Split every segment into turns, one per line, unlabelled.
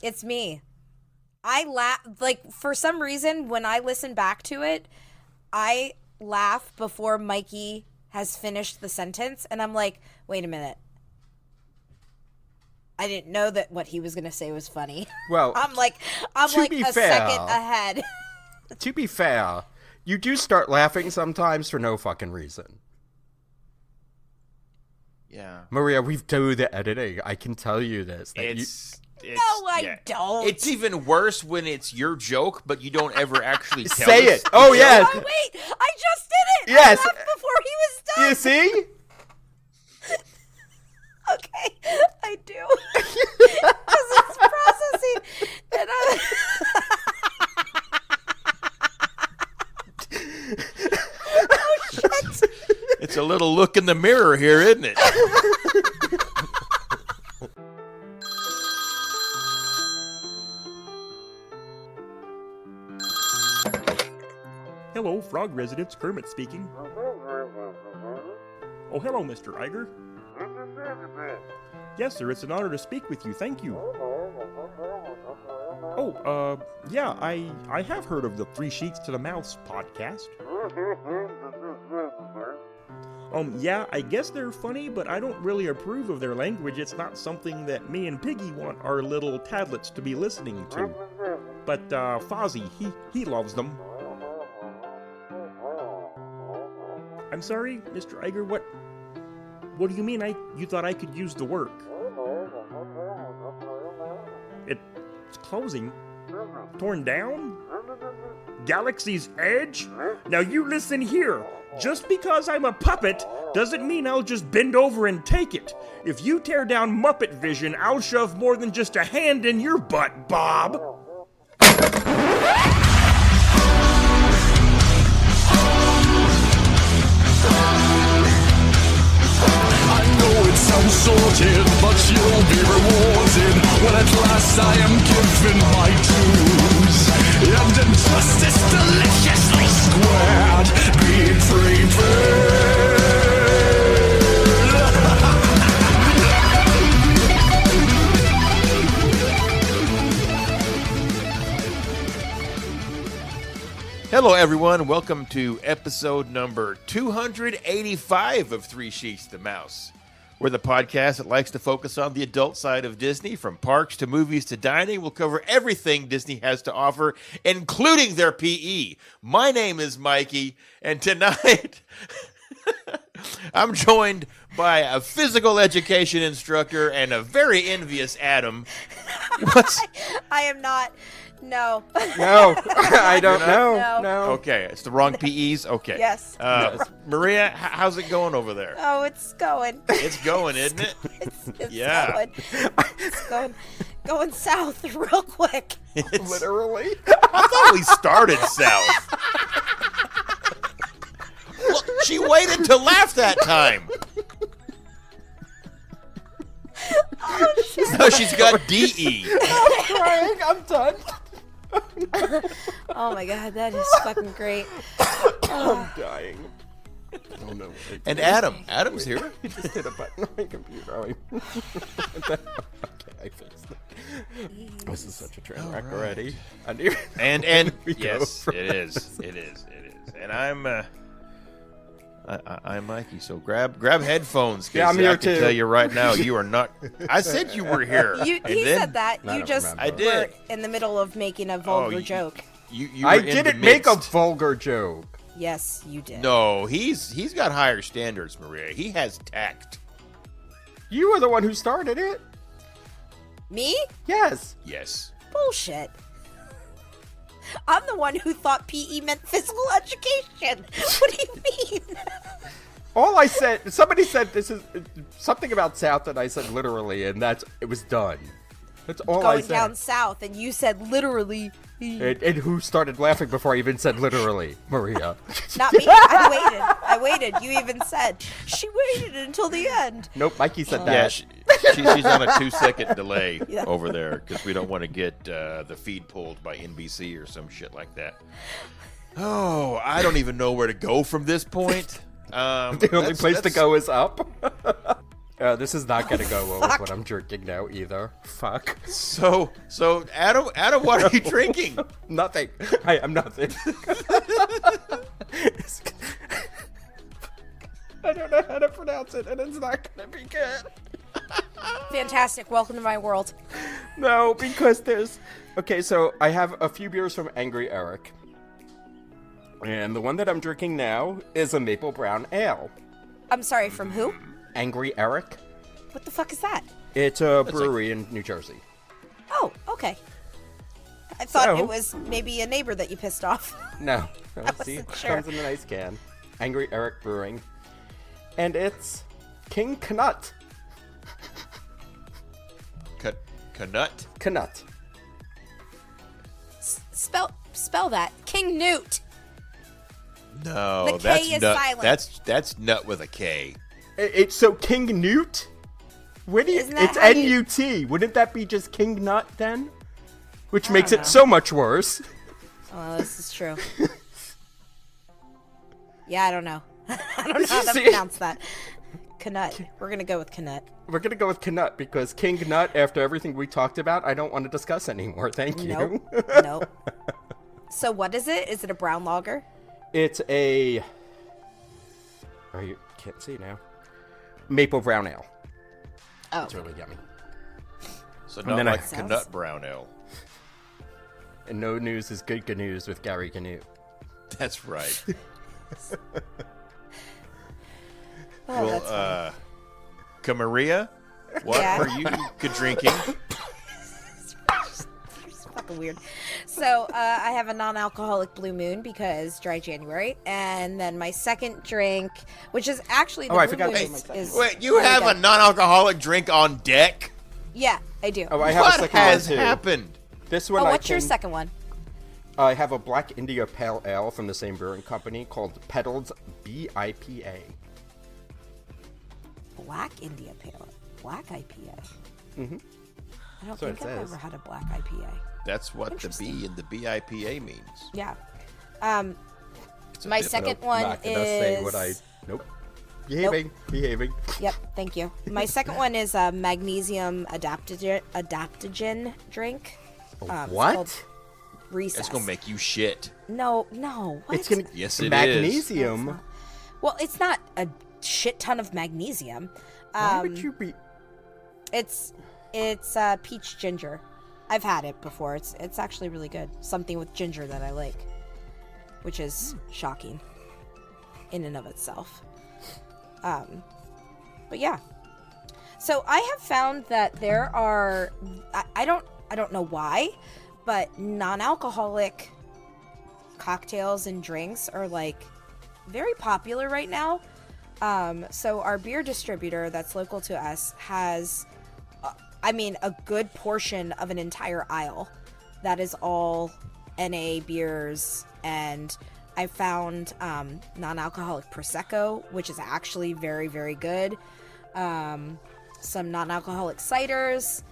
It's me. I laugh, like, for some reason, when I listen back to it, I laugh before Mikey has finished the sentence, and I'm like, wait a minute. I didn't know that what he was going to say was funny.
Well,
I'm like a second ahead.
To be fair, you do start laughing sometimes for no fucking reason.
Yeah.
Maria, we've done the editing. I can tell you this.
I don't.
It's even worse when it's your joke, but you don't ever actually tell
Say
us
it. Oh, yes.
Oh, wait. I just did it.
Yes.
I laughed before he was done.
You see?
Okay. I do. Because it's processing. And oh, shit.
It's a little look in the mirror here, isn't it?
Hello, Frog Residence, Kermit speaking. Oh, hello, Mr. Iger. Yes, sir, it's an honor to speak with you, thank you. Oh, yeah, I have heard of the Three Sheets to the Mouse podcast. Yeah, I guess they're funny, but I don't really approve of their language. It's not something that me and Piggy want our little tadlets to be listening to. But, Fozzie, he loves them. I'm sorry, Mr. Iger, what do you mean you thought I could use the work? It's closing? Torn down? Galaxy's Edge? Now you listen here. Just because I'm a puppet doesn't mean I'll just bend over and take it. If you tear down Muppet Vision, I'll shove more than just a hand in your butt, Bob.
Sounds sorted, but you'll be rewarded when at last I am given my dues. And injustice deliciously squared, be prepared.
Hello, everyone. Welcome to episode number 285 of Three Sheets to the Mouse. We're the podcast that likes to focus on the adult side of Disney, from parks to movies to dining. We'll cover everything Disney has to offer, including their PE. My name is Mikey, and tonight I'm joined by a physical education instructor and a very envious Adam.
I am not. No.
No, I don't know. No.
Okay, it's the wrong PEs? Okay.
Yes.
Maria, how's it going over there?
Oh, it's going.
It's going, isn't it?
It's
Yeah.
going. It's going south real quick.
Literally?
I thought we started south. Look, she waited to laugh that time.
Oh, shit.
No, she's got DE.
I'm crying. I'm done.
Oh my god, that is fucking great.
I'm dying. Oh no.
And Adam's here.
I just hit a button on my computer. Okay, I fixed it. This is such a train wreck already.
And
We
yes,
go
it is. And I'm Mikey, so grab headphones.
Yeah, I'm here
I can
too.
tell you right now, you are not. I said you were here.
He said that.
I
You
don't
just
remember.
I did.
were in the middle of making a vulgar joke.
You
I
were in the
didn't make a
midst.
vulgar joke.
Yes, you did.
No, he's got higher standards, Maria. He has tact.
You were the one who started it.
Me?
Yes.
Yes.
Bullshit. I'm the one who thought PE meant physical education. What do you mean?
All I said, somebody said this is something about South, and I said literally, and it was done. That's all I
Going
said.
down south, and you said literally.
And who started laughing before I even said literally? Maria.
Not me. I waited. You even said she waited until the end.
Nope, Mikey said
Yeah,
that.
she's on a 2-second delay
Yeah.
over there because we don't want to get the feed pulled by NBC or some shit like that. Oh, I don't even know where to go from this point.
The only place to go is up. This is not gonna go well with what I'm drinking now either. Fuck.
So Adam, what are you drinking?
Nothing. I am nothing. I don't know how to pronounce it, and it's not gonna be good.
Fantastic. Welcome to my world.
No, because there's... Okay, so I have a few beers from Angry Eric. And the one that I'm drinking now is a maple brown ale.
I'm sorry, from who?
Angry Eric.
What the fuck is that?
It's a brewery in New Jersey.
Oh, okay. I thought
So-
it was maybe a neighbor that you pissed off.
No.
I
See,
wasn't
it
sure.
comes in a nice can. Angry Eric Brewing. And it's King Knut.
Canut?
Knut.
Spell that. King Newt.
No,
The K
that's
is
nut.
silent.
That's nut with a K.
It's so King Newt? Where do you,
Isn't that
it's
how you-
N-U-T. Wouldn't that be just King Nut then? Which makes it so much worse.
Oh, this is true. Yeah, I don't know. I don't know how to
See?
pronounce that. Knut. We're going to go with Knut.
We're going to go with Knut because King Nut, after everything we talked about, I don't want to discuss anymore. Thank you.
Nope. Nope. So what is it? Is it a brown lager?
It's a... Oh, you can't see now. Maple brown ale.
Oh.
It's really yummy.
So
And
not
then
like
Sounds-
Canut brown ale.
And no news is good news with Gary Canute.
That's right.
Oh, that's funny.
Well, Camaria, what
Yeah.
are you drinking?
It's fucking weird. So I have a non-alcoholic Blue Moon because dry January, and then my second drink, which is actually the
Oh, I
Blue
forgot
Moon
to do my second
is
Wait, you
really
have a
good.
non-alcoholic drink on deck?
Yeah, I do.
Oh, I have a
What
second
has
one too.
happened?
This one
Oh,
I
what's your
can-
second one?
I have a Black India Pale Ale from the same brewing company called Pedals BIPA.
Black India Pale. Black IPA.
Mhm.
I don't
So it
think I've
says.
ever had a black IPA.
That's what the
Interesting.
B in the BIPA means.
Yeah.
It's a
My
bit-
second
I'm
one
not gonna say what I...
is.
Nope. Behaving.
Yep, thank you. My second one is a magnesium adaptogen drink. It's called
What?
Recess.
That's gonna make you shit.
No. What?
It's gonna...
Yes, it is.
Magnesium?
Well, it's not a shit ton of magnesium.
Why would you be...
It's peach ginger. I've had it before. It's actually really good. Something with ginger that I like, which is shocking in and of itself. But yeah. So I have found that there are I don't know why, but non-alcoholic cocktails and drinks are like very popular right now. So our beer distributor that's local to us has a good portion of an entire aisle that is all NA beers, and I found non-alcoholic Prosecco, which is actually very, very good. Some non-alcoholic ciders,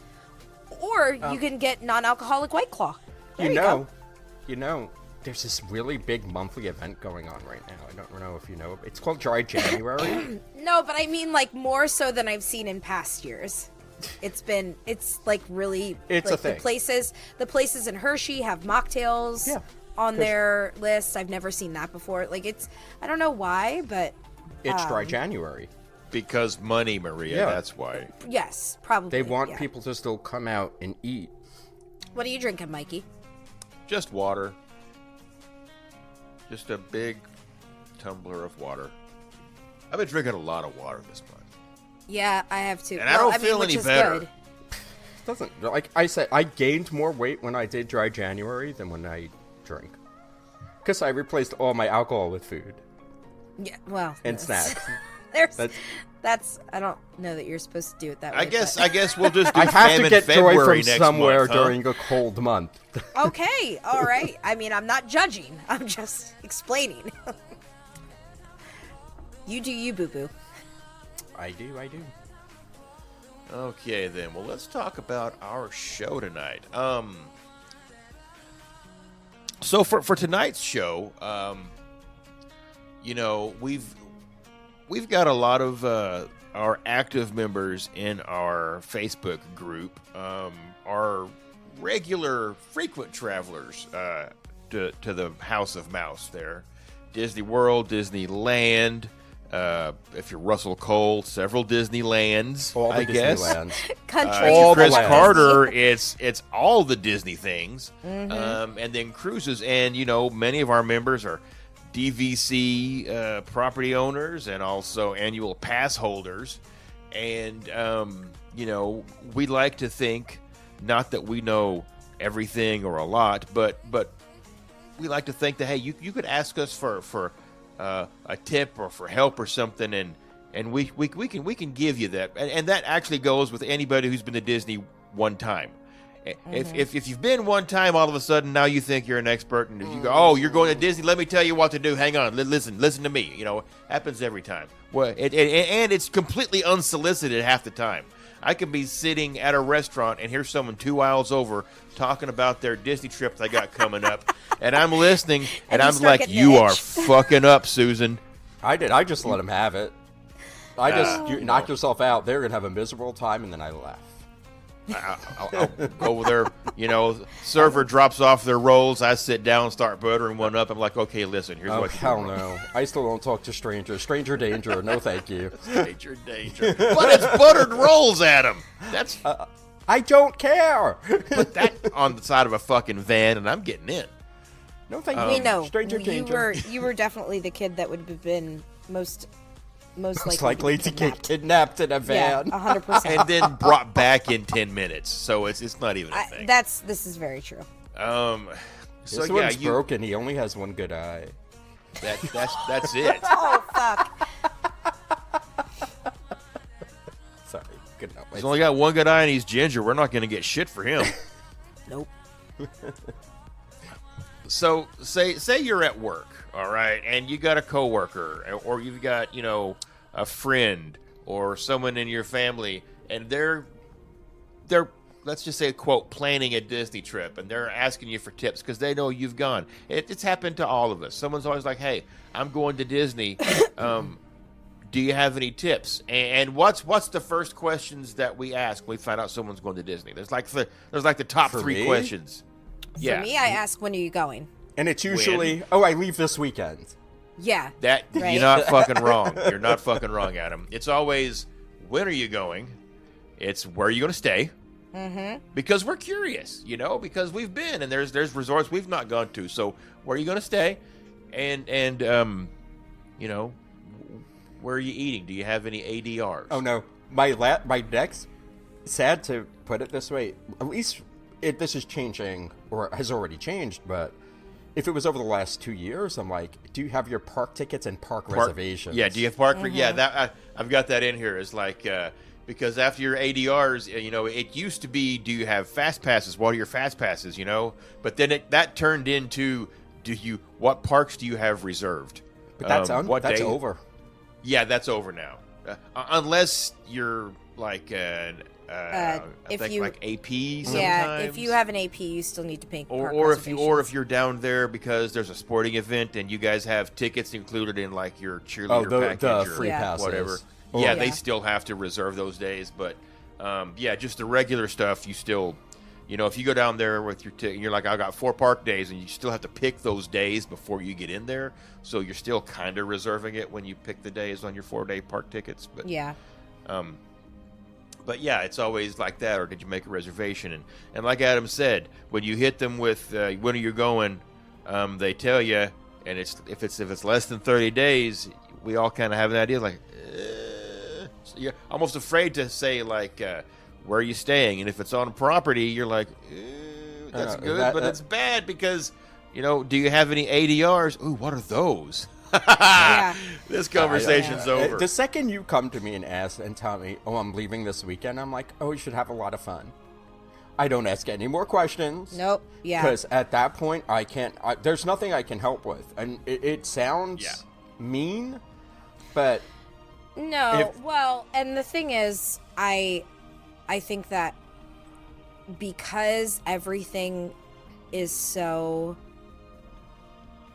or you can get non-alcoholic White Claw. There you go.
You know, there's this really big monthly event going on right now. I don't know if you know. It's called Dry January.
No, but I mean like more so than I've seen in past years. It's like really.
It's
like,
a thing.
The places in Hershey have mocktails on
'cause-
their list. I've never seen that before. Like I don't know why, but
It's Dry January.
Because money, Maria.
Yeah.
That's why.
yes, probably.
They want
yeah.
people to still come out and eat.
What are you drinking, Mikey?
Just water. Just a big tumbler of water. I've been drinking a lot of water this month.
Yeah, I have too.
And I don't feel
which
any
is
better.
Good.
Doesn't, like I said, I gained more weight when I did Dry January than when I drank. Because I replaced all my alcohol with food
Yeah, well,
and
that's-
snacks.
That's. I don't know that you're supposed to do it that way.
I guess
but-
we'll just do
I have to
Famine
get joy
February
from
next
somewhere
month, huh?
during a cold month.
Okay, all right. I mean, I'm not judging. I'm just explaining. You do you, boo boo.
I do.
Okay, then. Well, let's talk about our show tonight. So for tonight's show, you know, we've got a lot of our active members in our Facebook group are regular, frequent travelers to the House of Mouse there. Disney World, Disneyland. If you're Russell Cole, several Disneylands,
All the
I guess.
Disneylands.
Country.
all the
Chris
lands.
Carter, it's all the Disney things, and then cruises. And many of our members are DVC property owners and also annual pass holders. And we like to think, not that we know everything or a lot, but we like to think that, hey, you could ask us for a tip or for help or something, and we can give you that, and that actually goes with anybody who's been to Disney one time. If you've been one time, all of a sudden now you think you're an expert, and you go, oh, you're going to Disney, let me tell you what to do. Hang on, listen to me. Happens every time. Well, and it's completely unsolicited half the time. I can be sitting at a restaurant and hear someone 2 aisles over talking about their Disney trip they got coming up, and I'm listening, and
you
I'm
start
like,
getting
you
the
are
itch."
fucking up, Susan.
I did. I just let him have it. You knocked yourself out. They're gonna have a miserable time, and then I left.
I'll go over there, server drops off their rolls. I sit down, start buttering one up. I'm like, okay, listen, here's
Oh
what you
hell
do.
no! I still don't talk to strangers. Stranger danger. No, thank you.
Danger. But it's buttered rolls, Adam. That's
I don't care.
put that on the side of a fucking van, and I'm getting in.
No, thank
We
you.
know.
Stranger danger.
You were definitely the kid that would have been most
likely to get kidnapped in a
Yeah,
van.
100%.
And then brought back in 10 minutes. So it's not even a thing.
This is very true.
So
This
yeah,
one's broken. He only has one good eye.
that's it.
Oh fuck!
Sorry. Good enough.
He's only got one good eye and he's ginger. We're not going to get shit for him.
Nope.
So say you're at work, all right, and you got a coworker, or you've got a friend or someone in your family, and they're let's just say, quote, planning a Disney trip, and they're asking you for tips because they know you've gone. It's happened to all of us. Someone's always like, hey, I'm going to Disney. Do you have any tips? And what's the first questions that we ask when we find out someone's going to Disney? There's like the top
For
three
me?
questions. Yeah.
For me, I ask, when are you going?
And it's usually, I leave this weekend.
Yeah.
That
Right.
You're not fucking wrong. You're not fucking wrong, Adam. It's always, when are you going? It's, where are you going to stay? Mm-hmm. Because we're curious, because we've been, and there's resorts we've not gone to. So where are you going to stay? And where are you eating? Do you have any ADRs?
Oh no, my next. Sad to put it this way. At least this is changing, or has already changed. But if it was over the last 2 years, I'm like, do you have your park tickets and park reservations?
Yeah, do you have park? Yeah, that I've got that in here. It's like because after your ADRs, it used to be, do you have fast passes? What are your fast passes? But then that turned into, what parks do you have reserved?
But that's
what day?
over.
Yeah, that's over now. Unless you're like I think like AP sometimes.
Yeah, if you have an AP, you still need to pay park
or
reservations.
if you're down there because there's a sporting event and you guys have tickets included in like your cheerleader package
the
or
free passes.
whatever.
Oh.
Yeah,
Yeah.
they still have to reserve those days, but just the regular stuff you still, if you go down there with your ticket, you're like, I got 4 park days, and you still have to pick those days before you get in there, so you're still kind of reserving it when you pick the days on your 4-day park tickets. But
Yeah.
But yeah, it's always like that. Or did you make a reservation? And like Adam said, when you hit them with when are you going, they tell you, and if it's less than 30 days, we all kind of have an idea. Like, so you're almost afraid to say like, where are you staying? And if it's on property, you're like, that's good, but it's bad because do you have any ADRs? Ooh, what are those?
Yeah.
This conversation's over.
The second you come to me and ask and tell me, I'm leaving this weekend, I'm like, you should have a lot of fun. I don't ask any more questions.
Nope. Yeah.
Because at that point, I can't. There's nothing I can help with, and it sounds mean, but
No, well, and the thing is, I think that because everything is so,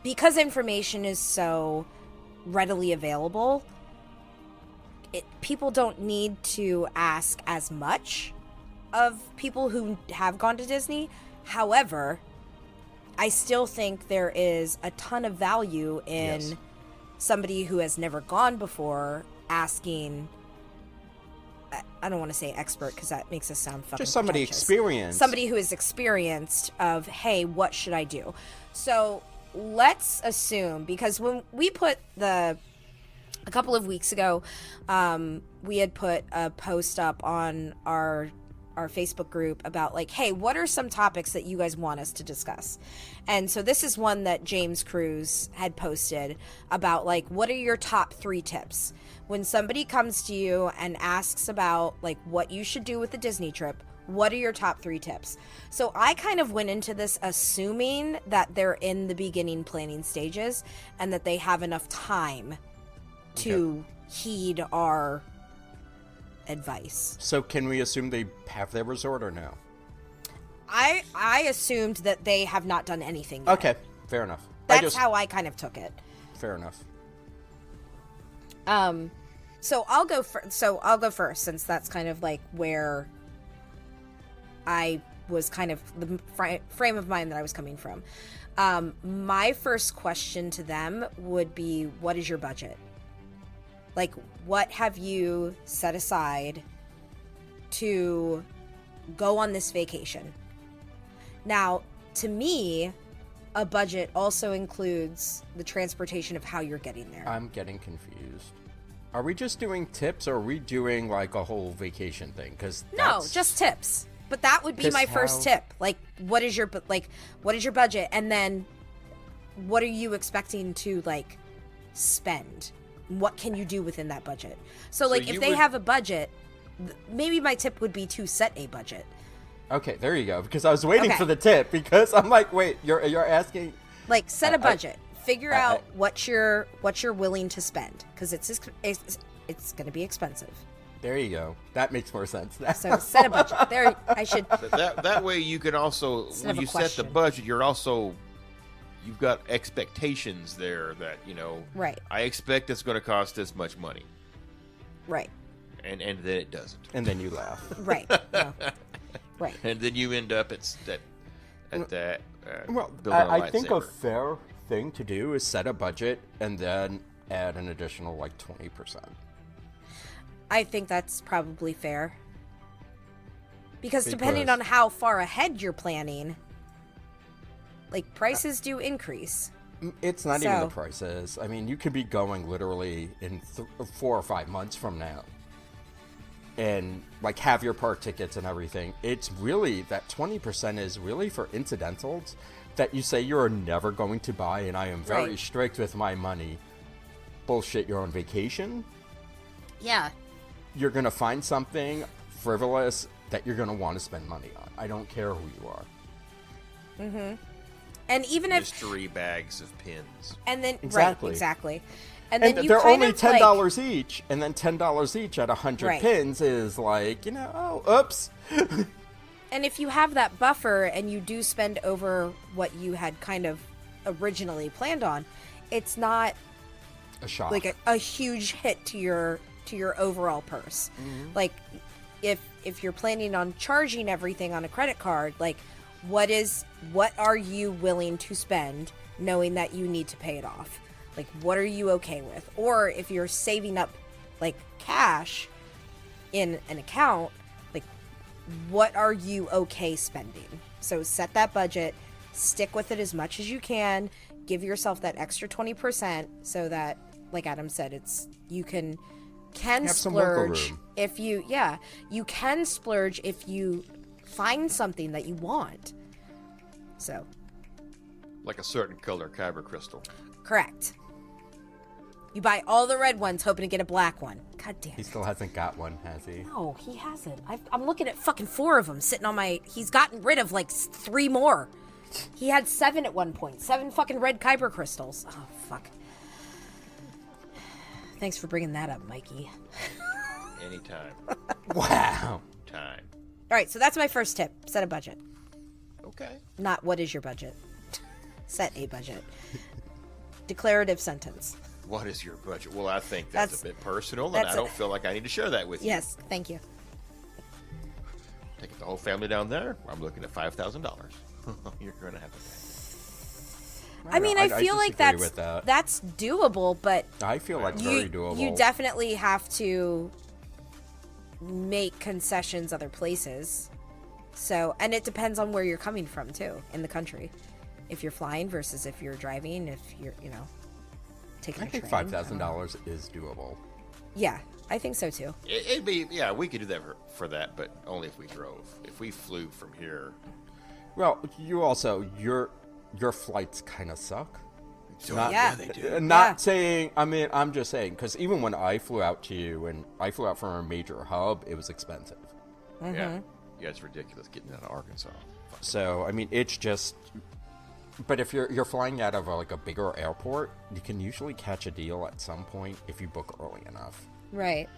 because information is so readily available, people don't need to ask as much of people who have gone to Disney. However, I still think there is a ton of value in somebody who has never gone before asking. I don't want to say expert because that makes us sound fucking
Just somebody
pretentious.
experienced.
Somebody who is experienced of, hey, what should I do? So let's assume, because when we put a couple of weeks ago, we had put a post up on our Facebook group about like, hey, what are some topics that you guys want us to discuss? And so this is one that James Cruz had posted about like, what are your top 3 tips? When somebody comes to you and asks about like what you should do with the Disney trip, what are your top 3 tips? So I kind of went into this assuming that they're in the beginning planning stages and that they have enough time to heed our advice.
So can we assume they have their resort or no?
I assumed that they have not done anything yet.
Okay, fair enough.
That's how I kind of took it.
Fair enough.
So I'll go first since that's kind of like where I was kind of the frame of mind that I was coming from. My first question to them would be, what is your budget? Like, what have you set aside to go on this vacation? Now, to me, a budget also includes the transportation of how you're getting there.
I'm getting confused. Are we just doing tips or are we doing like a whole vacation thing? Because
No, just tips. But that would be my first tip. Like, what is your budget? And then what are you expecting to like spend? What can you do within that budget? So like, if they have a budget, maybe my tip would be to set a budget.
Okay, there you go. Because I was waiting for the tip because I'm like, wait, you're asking.
Like, set a budget. Figure out what you're willing to spend, because it's going to be expensive.
There you go. That makes more sense.
So set a budget. There, I should.
That way you can also, when you set the budget, you've got expectations there that,
right.
I expect it's going to cost this much money.
Right.
And then it doesn't.
And then you laugh.
Right. No. Right.
And then you end up at that.
Well,
building
I think a fair thing to do is set a budget and then add an additional like 20%.
I think that's probably fair. Because depending on how far ahead you're planning, like, prices do increase.
It's not even the prices. I mean, you could be going literally in 4 or 5 months from now. And, like, have your park tickets and everything. It's really, that 20% is really for incidentals that you say you're never going to buy, and I am very strict with my money. Bullshit, you're on vacation.
Yeah.
You're going to find something frivolous that you're going to want to spend money on. I don't care who you are.
Mm-hmm. And even if...
mystery bags of pins.
And then...
Exactly.
Right, exactly. And then you
they're
kind
only
of,
$10 each, and then $10 each at 100 pins is like, oops.
And if you have that buffer and you do spend over what you had kind of originally planned on, it's not
a shock,
like a huge hit to your overall purse. Mm-hmm. Like, if you're planning on charging everything on a credit card, like, what are you willing to spend knowing that you need to pay it off? Like, what are you okay with? Or if you're saving up, like, cash in an account, like, what are you okay spending? So set that budget, stick with it as much as you can, give yourself that extra 20% so that, like Adam said, you can splurge if you can splurge if you find something that you want. So,
like a certain color kyber crystal.
Correct. You buy all the red ones hoping to get a black one. God damn it.
He still hasn't got one, has he?
No, he hasn't. I'm looking at fucking 4 of them sitting on my... He's gotten rid of like 3 more. He had 7 at one point. 7 fucking red kyber crystals. Oh, fuck. Thanks for bringing that up, Mikey.
Anytime.
Wow.
Time.
All right, so that's my first tip. Set a budget.
Okay.
Not what is your budget. Set a budget. Declarative sentence.
what is your budget? Well, I think that's a bit personal, and I don't feel like I need to share that with you.
Yes, thank you.
Take the whole family down there. I'm looking at $5,000. You're going to have to pay.
I mean, I feel like
disagree with
that's doable, but
I feel like very doable.
You definitely have to make concessions other places. So, and it depends on where you're coming from too in the country. If you're flying versus if you're driving, if you're, taking a train.
I think $5,000 is doable.
Yeah, I think so too.
It'd be, we could do that for that, but only if we drove. If we flew from here.
Well, you also, your flights kind of suck.
Yeah,
they do.
Not saying, I'm just saying, because even when I flew out to you and I flew out from a major hub, it was expensive.
Yeah, it's ridiculous getting out of Arkansas.
So, it's just, but if you're flying out of a bigger airport, you can usually catch a deal at some point if you book early enough.
Right.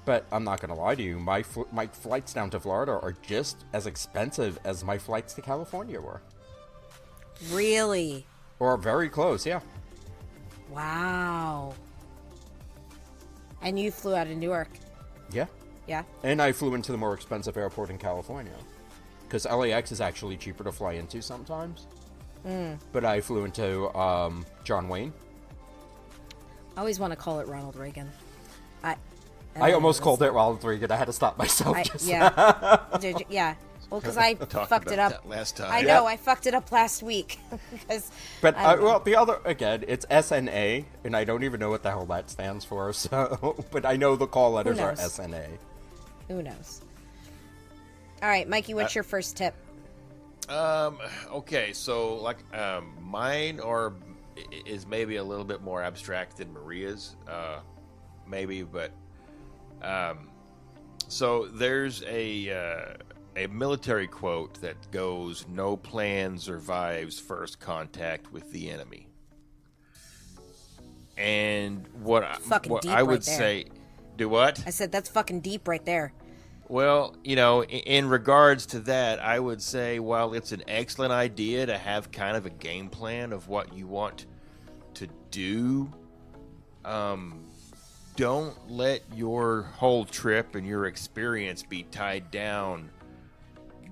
But I'm not going to lie to you, my flights down to Florida are just as expensive as my flights to California were.
Really?
Or very close, yeah.
Wow. And you flew out of Newark?
Yeah.
Yeah.
And I flew into the more expensive airport in California. Because LAX is actually cheaper to fly into sometimes. But I flew into John Wayne.
I always want to call it Ronald Reagan.
I almost called it Ronald Reagan. I had to stop myself.
Yeah. Did you? Yeah. Well, because I fucked it up
that last time.
I know, I fucked it up last week.
But the other, again, it's SNA, and I don't even know what the hell that stands for. So, but I know the call letters are SNA.
Who knows? All right, Mikey, what's your first tip?
Okay, so mine is maybe a little bit more abstract than Maria's, maybe, but so there's a military quote that goes, "No plan survives first contact with the enemy." And what I would say, do what?
I said that's fucking deep right there.
Well, in regards to that, I would say, while it's an excellent idea to have kind of a game plan of what you want to do, don't let your whole trip and your experience be tied down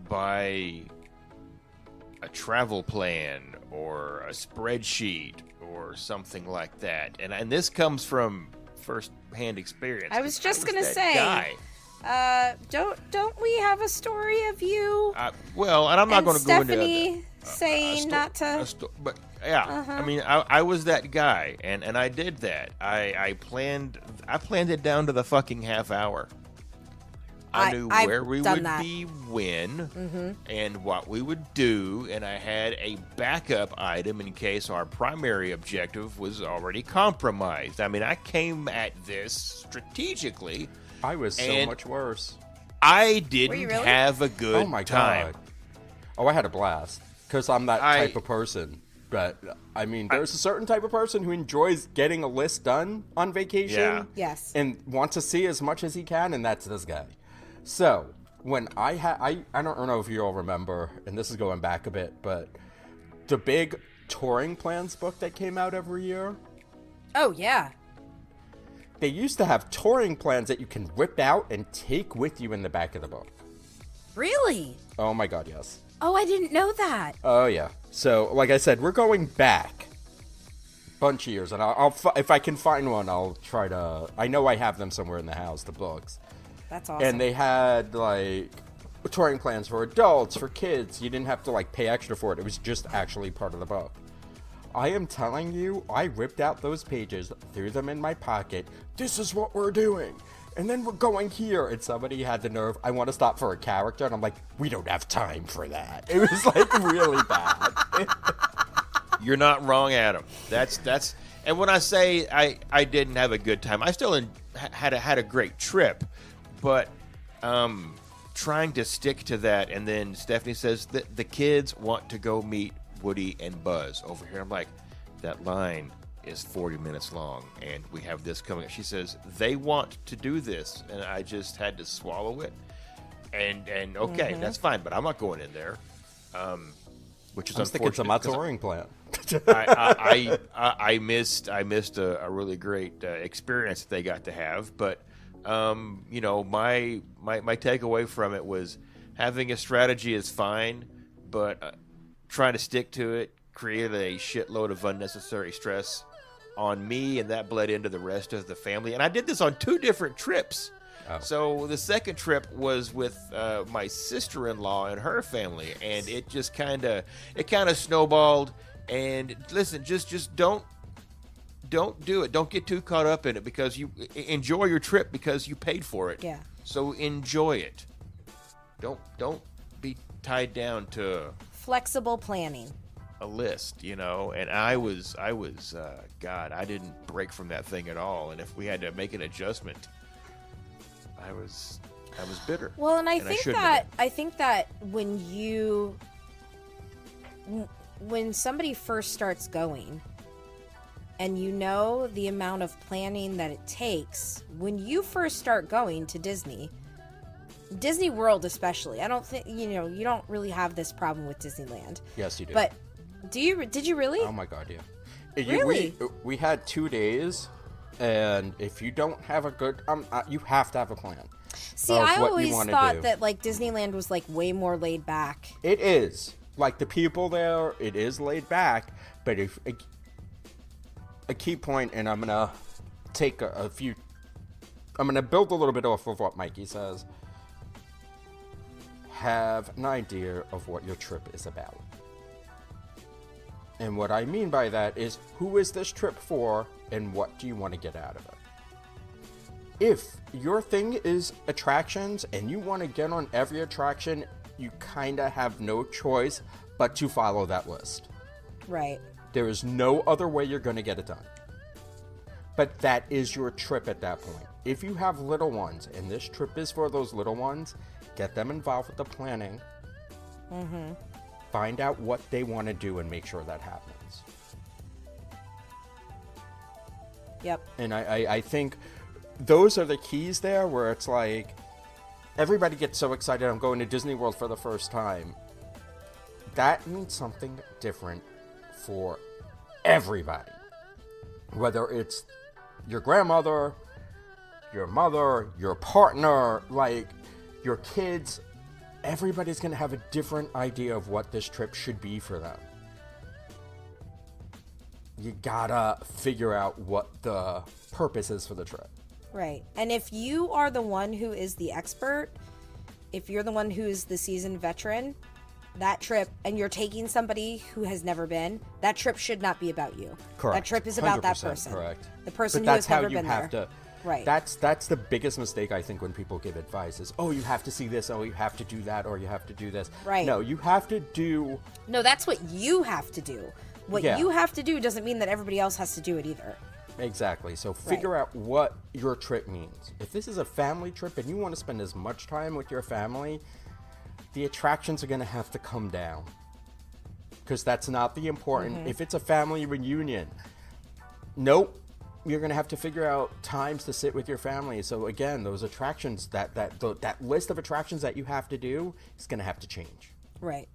by a travel plan or a spreadsheet or something like that. And this comes from first-hand experience.
I was just going to
that
say...
guy.
Don't we have a story of you?
Well, and I'm not going to go into
Stephanie saying not to.
But yeah, I was that guy, and I did that. I planned it down to the fucking half hour. I knew where we would be when, and what we would do, and I had a backup item in case our primary objective was already compromised. I came at this strategically.
I was so much worse.
I didn't
really?
have a good
Oh my
time.
God. Oh, I had a blast. Because I'm that type of person. But, there's a certain type of person who enjoys getting a list done on vacation.
Yeah.
Yes.
And wants to see as much as he can, and that's this guy. So, when I don't know if you all remember, and this is going back a bit, but the big touring plans book that came out every year.
Oh, yeah.
They used to have touring plans that you can whip out and take with you in the back of the book.
Really?
Oh my God, yes.
Oh, I didn't know that.
Oh yeah. So, like I said, we're going back a bunch of years, and I'll if I can find one, I'll try to. I know I have them somewhere in the house, the books.
That's awesome.
And they had touring plans for adults, for kids. You didn't have to pay extra for it. It was just actually part of the book. I am telling you, I ripped out those pages, threw them in my pocket. This is what we're doing. And then we're going here. And somebody had the nerve, I want to stop for a character. And I'm like, we don't have time for that. It was really bad.
You're not wrong, Adam. That's. And when I say I didn't have a good time, I still had a great trip. But trying to stick to that, and then Stephanie says that the kids want to go meet Woody and Buzz over here. I'm like, that line is 40 minutes long, and we have this coming. She says they want to do this, and I just had to swallow it. And okay, that's fine, but I'm not going in there. Which is
I'm sticking to my touring plan.
I missed a really great experience that they got to have, but you know, my takeaway from it was having a strategy is fine, but trying to stick to it created a shitload of unnecessary stress on me, and that bled into the rest of the family. And I did this on 2 different trips.
Oh.
So the second trip was with my sister-in-law and her family, and it just kind of snowballed. And listen, just don't do it. Don't get too caught up in it, because you enjoy your trip because you paid for it.
Yeah.
So enjoy it. Don't be tied down to
Flexible planning.
a list, you know. And I was God, I didn't break from that thing at all. And if we had to make an adjustment, I was bitter.
Well, and I
shouldn't
think that when somebody first starts going, and you know the amount of planning that it takes when you first start going to Disney World especially. I don't think, you know, you don't really have this problem with Disneyland.
Yes, you do.
But did you really?
Oh my god, yeah.
Really?
We had 2 days, and if you don't have a good, you have to have a plan.
See,
of
I
what you
always
wanna
thought
do.
that like Disneyland was like way more laid back.
It is. Like the people there, it is laid back, but if a key point, and I'm gonna take I'm gonna build a little bit off of what Mikey says. Have an idea of what your trip is about. And what I mean by that is, who is this trip for, and what do you want to get out of it? If your thing is attractions, and you want to get on every attraction, you kind of have no choice but to follow that list.
Right.
There is no other way you're going to get it done. But that is your trip at that point. If you have little ones, and this trip is for those little ones, get them involved with the planning. Mm-hmm. Find out what they want to do and make sure that happens.
Yep.
And I think those are the keys there, where it's like, everybody gets so excited, I'm going to Disney World for the first time. That means something different for everybody. Whether it's your grandmother, your mother, your partner, like your kids, everybody's going to have a different idea of what this trip should be for them. You gotta figure out what the purpose is for the trip.
Right. And if you are the one who is the expert, if you're the one who is the seasoned veteran, that trip, and you're taking somebody who has never been, that trip should not be about you.
Correct.
That trip is about that
100%
person.
Correct.
The person
But
who
that's
has never
how you
been
have
there.
to.
Right.
That's the biggest mistake, I think, when people give advice is, oh, you have to see this, oh, you have to do that, or you have to do this.
Right.
No, you have to do.
No, that's what you have to do. What
Yeah.
you have to do doesn't mean that everybody else has to do it either.
Exactly. So figure out what your trip means. If this is a family trip and you want to spend as much time with your family, the attractions are going to have to come down. Because that's not the important.
Mm-hmm.
If it's a family reunion, nope. You're going to have to figure out times to sit with your family. So again, those attractions, that list of attractions that you have to do is going to have to change.
Right.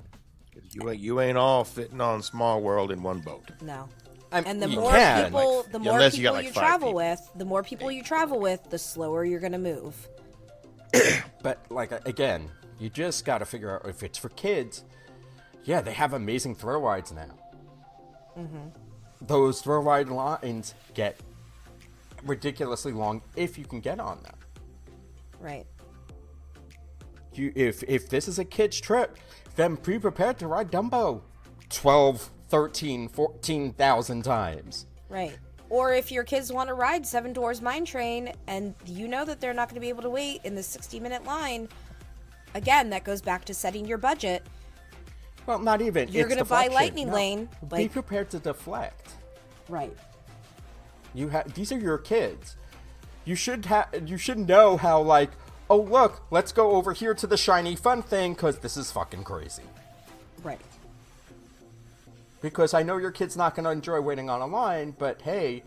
You ain't all fitting on Small World in one boat.
No.
I mean,
And the
you
more
can.
people, the more
unless you got,
people
like,
you
5
travel
people.
with, the more people you travel with, the slower you're going to move.
But like again, you just got to figure out if it's for kids. Yeah, they have amazing thrill rides now. Mm-hmm. Those thrill ride lines get ridiculously long if you can get on them.
Right.
If this is a kid's trip, then be prepared to ride Dumbo 12, 13, 14,000 times.
Right. Or if your kids want to ride Seven Dwarfs Mine Train and you know that they're not going to be able to wait in the 60-minute line, again, that goes back to setting your budget.
Well, not even.
You're
It's
gonna buy
deflection.
Lightning
No,
Lane,
Be
like-
prepared to deflect.
Right.
These are your kids. You should know how, like, oh look, let's go over here to the shiny fun thing because this is fucking crazy.
Right.
Because I know your kid's not going to enjoy waiting on a line, but hey,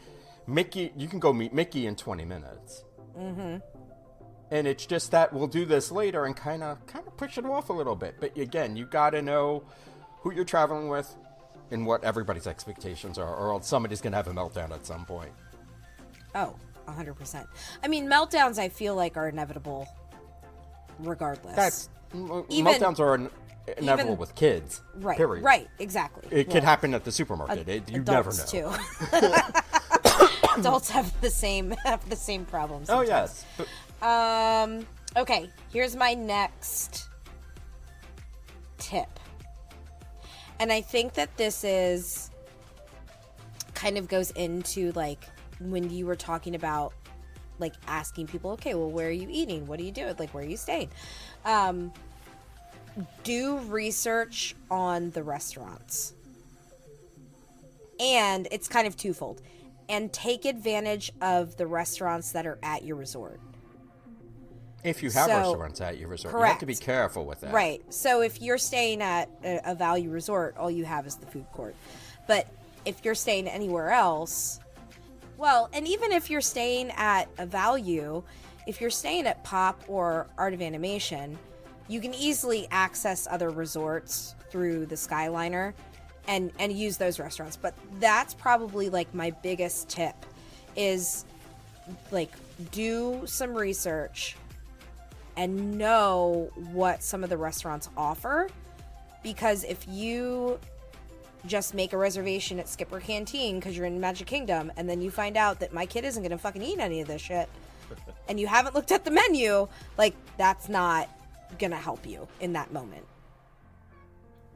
Mickey, you can go meet Mickey in 20 minutes. Mm-hmm. And it's just that we'll do this later and kind of push it off a little bit. But again, you got to know who you're traveling with and what everybody's expectations are, or else somebody's going to have a meltdown at some point.
Oh, 100%. I mean, meltdowns I feel like are inevitable regardless.
Meltdowns are inevitable with kids.
Right.
Period.
Right. Exactly.
It could happen at the supermarket. You never know.
Adults too. Adults have the same problems.
Oh
Sometimes.
yes.
Okay. Here's my next tip, and I think that this is kind of goes into like when you were talking about like asking people, okay, well, where are you eating? What are you doing? Like, where are you staying? Do research on the restaurants. And it's kind of twofold. And take advantage of the restaurants that are at your resort.
If you have restaurants at your resort,
correct.
you have to be careful with that.
Right. So if you're staying at a value resort, all you have is the food court. But if you're staying anywhere else, well, and even if you're staying at a value, if you're staying at Pop or Art of Animation, you can easily access other resorts through the Skyliner and use those restaurants. But that's probably like my biggest tip is like do some research and know what some of the restaurants offer, because if you just make a reservation at Skipper Canteen because you're in Magic Kingdom and then you find out that my kid isn't going to fucking eat any of this shit and you haven't looked at the menu, like that's not gonna help you in that moment.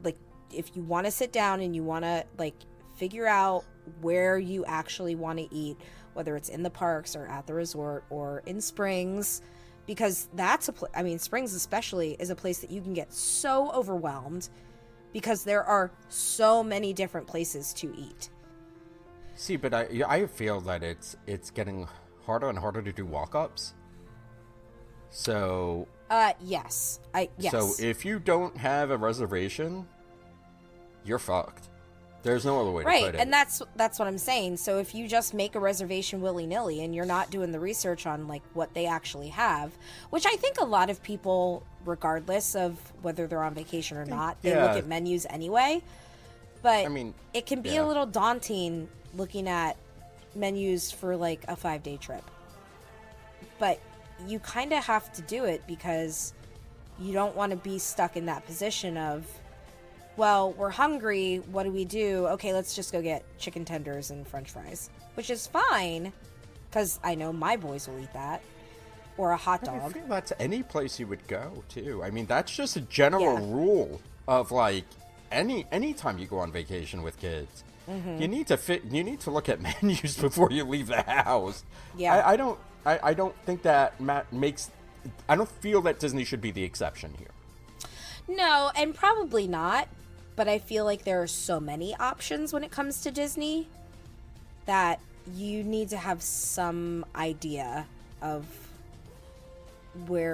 Like if you want to sit down and you want to like figure out where you actually want to eat, whether it's in the parks or at the resort or in Springs, because that's I mean Springs especially is a place that you can get so overwhelmed because there are so many different places to eat.
See, but I feel that it's getting harder and harder to do walk-ups. So
yes.
So if you don't have a reservation, you're fucked. There's no other way to put it.
Right, and that's what I'm saying. So if you just make a reservation willy-nilly and you're not doing the research on like what they actually have, which I think a lot of people, regardless of whether they're on vacation or not, they look at menus anyway. But I mean, it can be a little daunting looking at menus for like a 5-day trip. But you kind of have to do it because you don't want to be stuck in that position of, well, we're hungry, what do we do? Okay, let's just go get chicken tenders and french fries, which is fine because I know my boys will eat that, or a hot dog.
I feel that's any place you would go too. I mean, that's just a general rule of like any time you go on vacation with kids. Mm-hmm. You need to look at menus before you leave the house. Yeah. I don't think that makes. I don't feel that Disney should be the exception here.
No, and probably not. But I feel like there are so many options when it comes to Disney that you need to have some idea of what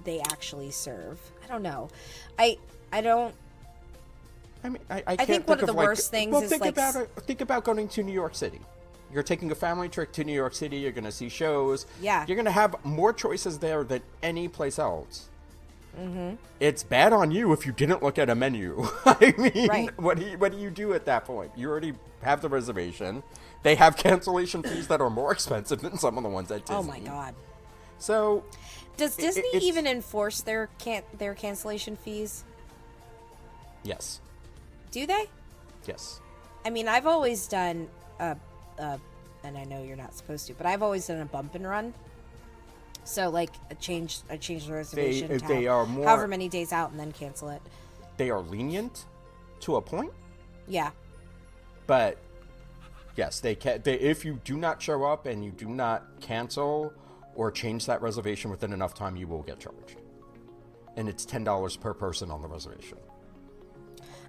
they actually serve. I don't know. I don't.
I mean, I
think one of the worst things is
think about going to New York City. You're taking a family trip to New York City. You're going to see shows. Yeah. You're going to have more choices there than any place else. Mm-hmm. It's bad on you if you didn't look at a menu. I mean, what do you do at that point? You already have the reservation. They have cancellation fees that are more expensive than some of the ones at Disney.
Oh my god.
So,
does Disney even enforce their cancellation fees?
Yes.
Do they?
Yes.
I mean, I've always done and I know you're not supposed to, but I've always done a bump and run. So like I change the reservation however many days out and then cancel it.
They are lenient to a point.
Yeah.
But yes, they can. If you do not show up and you do not cancel or change that reservation within enough time, you will get charged. And it's $10 per person on the reservation.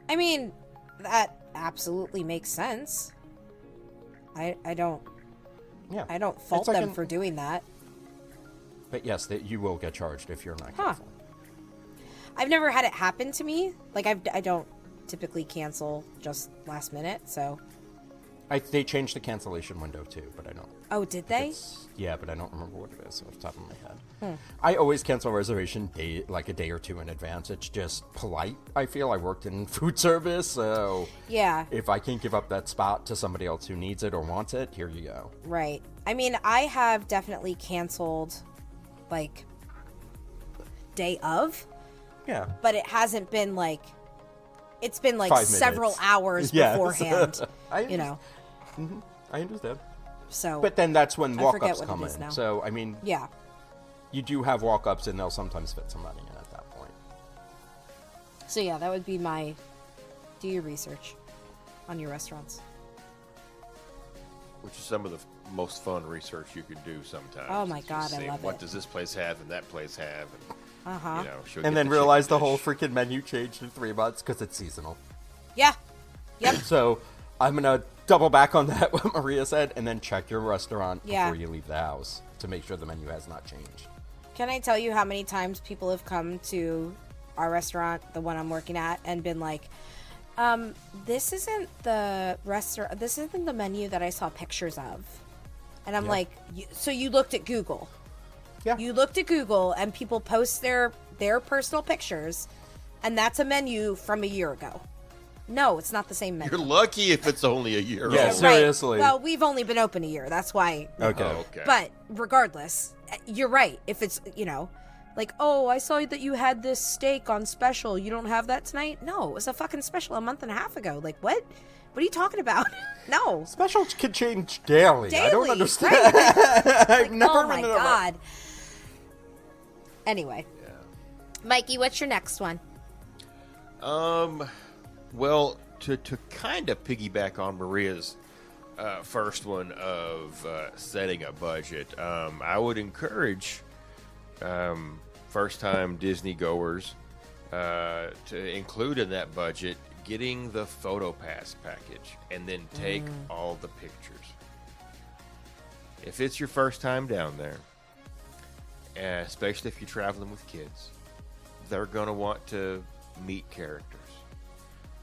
I mean, that absolutely makes sense. I don't fault them for doing that.
But yes, you will get charged if you're not careful.
I've never had it happen to me. Like I don't typically cancel just last minute, so.
They changed the cancellation window too, but I don't.
Oh, did they?
Yeah, but I don't remember what it is off the top of my head. I always cancel a reservation like a day or two in advance. It's just polite. I feel I worked in food service, so
Yeah.
if I can't give up that spot to somebody else who needs it or wants it, here you go.
Right. I mean, I have definitely canceled, like, day of,
Yeah.
but it hasn't been like, it's been like
5
several
minutes.
hours
Yes.
beforehand,
I
you know.
I understand.
So,
But then that's when
I forget
walk-ups
what
come
it is
in.
now.
So, I mean,
yeah.
you do have walk-ups, and they'll sometimes fit somebody in at that point.
So, yeah, that would be my, do your research on your restaurants.
Which is some of the most fun research you could do sometimes.
Oh my
Is just
God, I
see
love
what
it.
does this place have and that place have, and
Uh-huh.
you know, she'll
And
get
then
the
realize the
chicken
whole
dish.
freaking menu changed in 3 months because it's seasonal.
Yeah. Yep.
So I'm going to double back on that, what Maria said, and then check your restaurant
Yeah.
before you leave the house to make sure the menu has not changed.
Can I tell you how many times people have come to our restaurant, the one I'm working at, and been like, this isn't the restaurant, this isn't the menu that I saw pictures of. And I'm
Yeah.
like, so you looked at Google.
Yeah.
You looked at Google and people post their personal pictures, and that's a menu from a year ago. No, it's not the same menu.
You're lucky if it's only a year
Yeah,
old.
so- seriously.
Well, we've only been open a year. That's why.
Okay.
Oh, okay.
But regardless, you're right. If it's, you know, like, oh, I saw that you had this steak on special. You don't have that tonight? No, it was a fucking special a month and a half ago. Like, what? What are you talking about? No.
Specials can change daily. I don't
Daily,
understand.
right?
I've
Like,
never
oh my
been in a-
God. Anyway.
Yeah.
Mikey, what's your next one?
Well, to kind of piggyback on Maria's first one of setting a budget, I would encourage first-time Disney goers to include in that budget getting the PhotoPass package and then take all the pictures. If it's your first time down there, especially if you're traveling with kids, they're going to want to meet characters.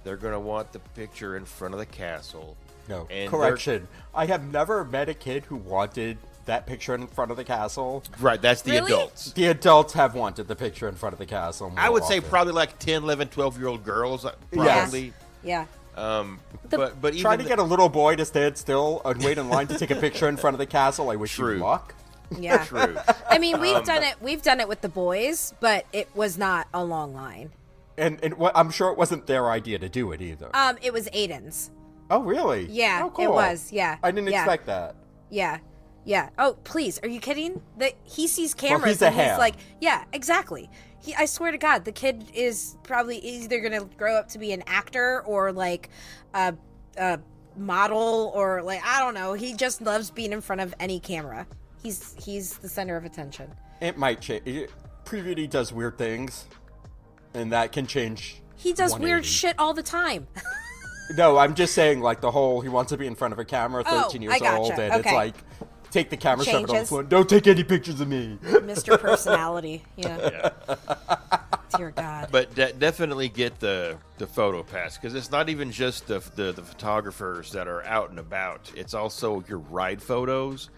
They're going to want the picture in front of the castle.
No,
And
correction. I have never met a kid who wanted that picture in front of the castle.
Right, that's the
Really?
adults.
The adults have wanted the picture in front of the castle more
I would say
often.
probably like 10, 11, 12-year-old girls, probably.
Yeah.
But even
Trying to get a little boy to stand still and wait in line to take a picture in front of the castle, I wish
True.
you luck.
Yeah.
True.
I mean, we've done it. We've done it with the boys, but it was not a long line.
And I'm sure it wasn't their idea to do it either.
It was Aiden's.
Oh, really?
Yeah,
Oh, cool.
it was. Yeah.
I didn't
Yeah.
expect that.
Yeah. Yeah. Oh, please. Are you kidding? He sees cameras
he's a
and he's
ham.
like, yeah, exactly. I swear to God, the kid is probably either going to grow up to be an actor or like a model or like, I don't know. He just loves being in front of any camera. He's the center of attention.
It might change. Preview does weird things, and that can change.
He does weird
180.
shit all the time.
No, I'm just saying, like, the whole he wants to be in front of a camera, 13 years
I gotcha.
old, and it's
Okay.
like, take the camera, shove it on the
Changes.
floor. Don't take any pictures of me.
Mr. Personality. Yeah. Dear God.
But definitely get the photo pass, because it's not even just the photographers that are out and about. It's also your ride photos,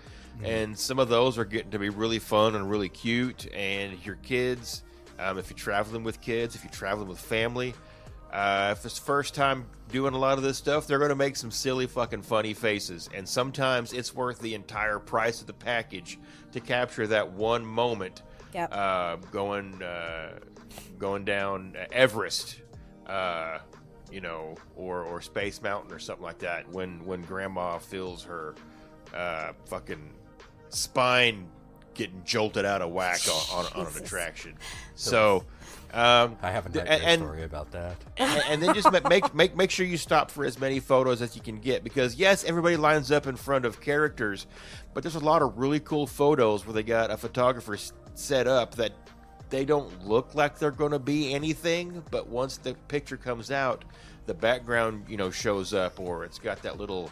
and some of those are getting to be really fun and really cute. And your kids, if you're traveling with kids, if you're traveling with family, if it's the first time doing a lot of this stuff, they're going to make some silly fucking funny faces. And sometimes it's worth the entire price of the package to capture that one moment.
Yep.
Going down Everest, or Space Mountain or something like that. When Grandma feels her fucking spine getting jolted out of whack on an
Jesus.
attraction. So.
I have a nightmare
and-
story about that.
And then just make sure you stop for as many photos as you can get, because yes, everybody lines up in front of characters, but there's a lot of really cool photos where they got a photographer set up that they don't look like they're going to be anything, but once the picture comes out, the background shows up, or it's got that little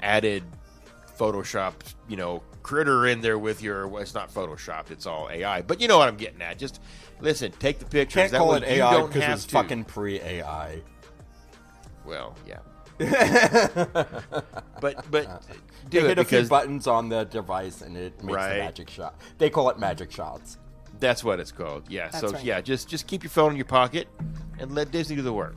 added Photoshop critter in there with your. Well, it's not Photoshopped, it's all AI, but you know what I'm getting at. Just listen, take the pictures.
Can't
that
call
way
it
you
AI
don't
because
have
it's
to.
fucking pre-AI.
Well, yeah. but
They
do
hit
it
a few
because
buttons on the device and it makes
Right.
the magic shot. They call it magic shots.
that's what it's called. Yeah.
That's
So
right.
yeah, just keep your phone in your pocket and let Disney do the work.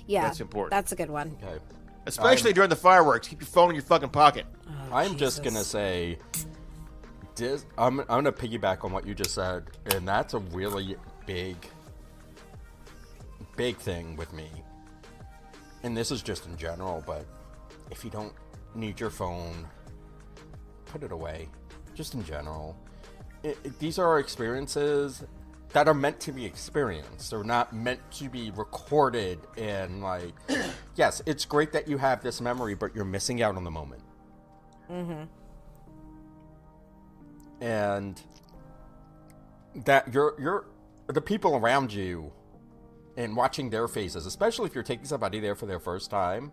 Yeah,
That's important.
That's a good one.
Okay.
Especially during the fireworks. Keep your phone in your fucking pocket.
I'm just
Jesus.
gonna say, I'm gonna piggyback on what you just said, and that's a really big thing with me. And this is just in general, but if you don't need your phone, put it away. Just in general, these are experiences that are meant to be experienced. They're not meant to be recorded and like, yes, it's great that you have this memory, but you're missing out on the moment. And that you're the people around you and watching their faces, especially if you're taking somebody there for their first time,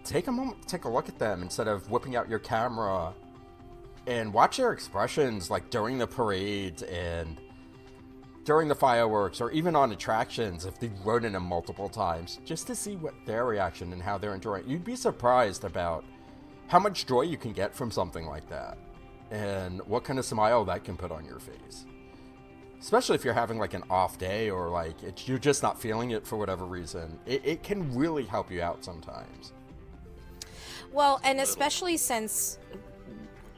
take a moment to take a look at them instead of whipping out your camera and watch their expressions, like during the parades and during the fireworks, or even on attractions if they've rode in them multiple times, just to see what their reaction and how they're enjoying it. You'd be surprised about how much joy you can get from something like that and what kind of smile that can put on your face. Especially if you're having like an off day or like you're just not feeling it for whatever reason. It can really help you out sometimes.
Well, and especially since,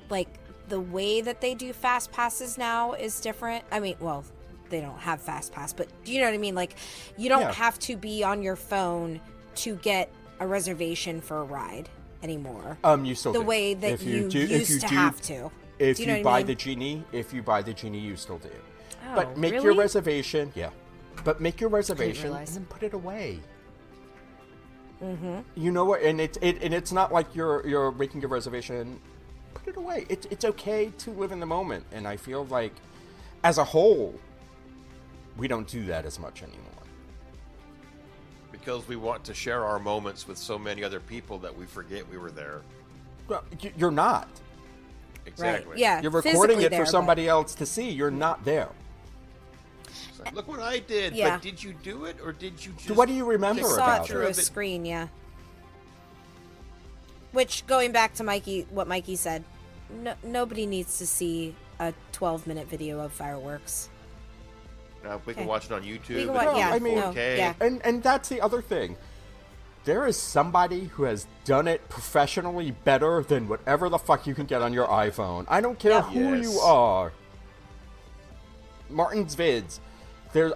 like, the way that they do fast passes now is different. I mean, well, they don't have fast pass, but do you know what I mean? Like, you don't
Yeah.
have to be on your phone to get a reservation for a ride anymore.
You still
The
do.
way that
If
you
do- if
used
you
to
do-
have to.
If
Do you know
you
what I
buy
mean?
the genie, you still do.
Oh,
But make your
really?
reservation, yeah. But make your reservation and
realize.
then put it away. Mm-hmm. You know what? And it's not like you're making a reservation. Put it away. It's okay to live in the moment, and I feel like, as a whole, we don't do that as much anymore.
Because we want to share our moments with so many other people that we forget we were there.
Well, you're not.
Exactly.
Right. Yeah.
You're recording
physically
it
there,
for
but-
somebody else to see. You're not there.
It's like, look what I did.
Yeah.
But did you do it, or did you just?
What do you remember
You saw
about
it through
it?
a
of it?
screen, yeah. Which, going back to Mikey, what Mikey said, nobody needs to see a 12-minute video of fireworks.
Now, we can
Okay.
watch it on YouTube.
We can
and
watch-
it's
yeah,
I mean-
no,
okay.
yeah.
And that's the other thing. There is somebody who has done it professionally better than whatever the fuck you can get on your iPhone. I don't care
Yeah.
who
Yes.
you are. Martin's vids.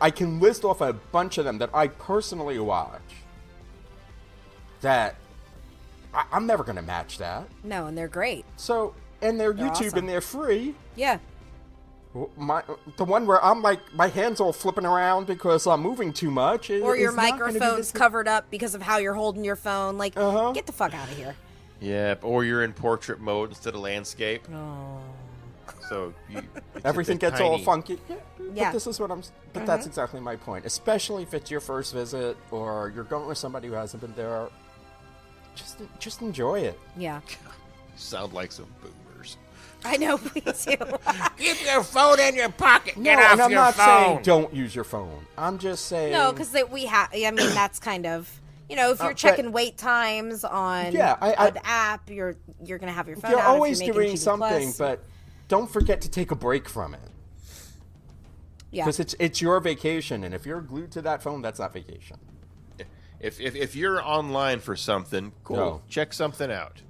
I can list off a bunch of them that I personally watch. That I'm never going to match that.
No, and they're great.
So, and they're
They're
YouTube
awesome.
and they're free.
Yeah.
The one where I'm like, my hands all flipping around because I'm moving too much.
Or your
is not gonna be
microphone's
the-
covered up because of how you're holding your phone. Like,
Uh-huh.
get the fuck out of here.
Yeah, or you're in portrait mode instead of landscape.
Oh.
So you, it's
Everything
a bit
gets all
tiny.
funky. Yeah,
Yeah.
But this is what I'm. But that's exactly my point. Especially if it's your first visit or you're going with somebody who hasn't been there. Just enjoy it.
Yeah.
Sound like some boomers.
I know, we do.
Keep your phone in your pocket.
No, and I'm not saying don't use your phone. I'm just saying.
No, because we have, I mean, that's kind of, if you're
but-
checking wait times on
Yeah,
an app, you're going to have your phone
you're
out.
always
if you're making
doing
TV
something,
Plus.
but don't forget to take a break from it.
Yeah.
Because it's your vacation, and if you're glued to that phone, that's not vacation.
If you're online for something, cool.
No.
Check something out.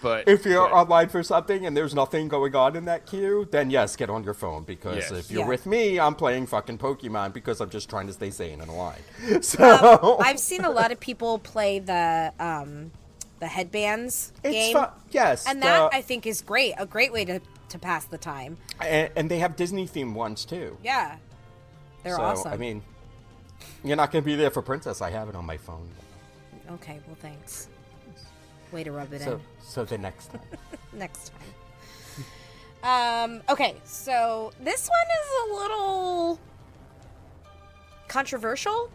But
If you're
but-
online for something and there's nothing going on in that queue, then yes, get on your phone. Because
Yes.
if you're
Yeah.
with me, I'm playing fucking Pokemon because I'm just trying to stay sane in a line. So
I've seen a lot of people play the headbands
it's
game.
fun. Yes,
And that, I think, is great. A great way to pass the time.
and they have Disney themed ones too.
Yeah. They're
so,
awesome.
I mean, you're not going to be there for Princess. I have it on my phone.
Okay, well, thanks. Way to rub it
So the next time.
in. Next time. Okay, so this one is a little controversial.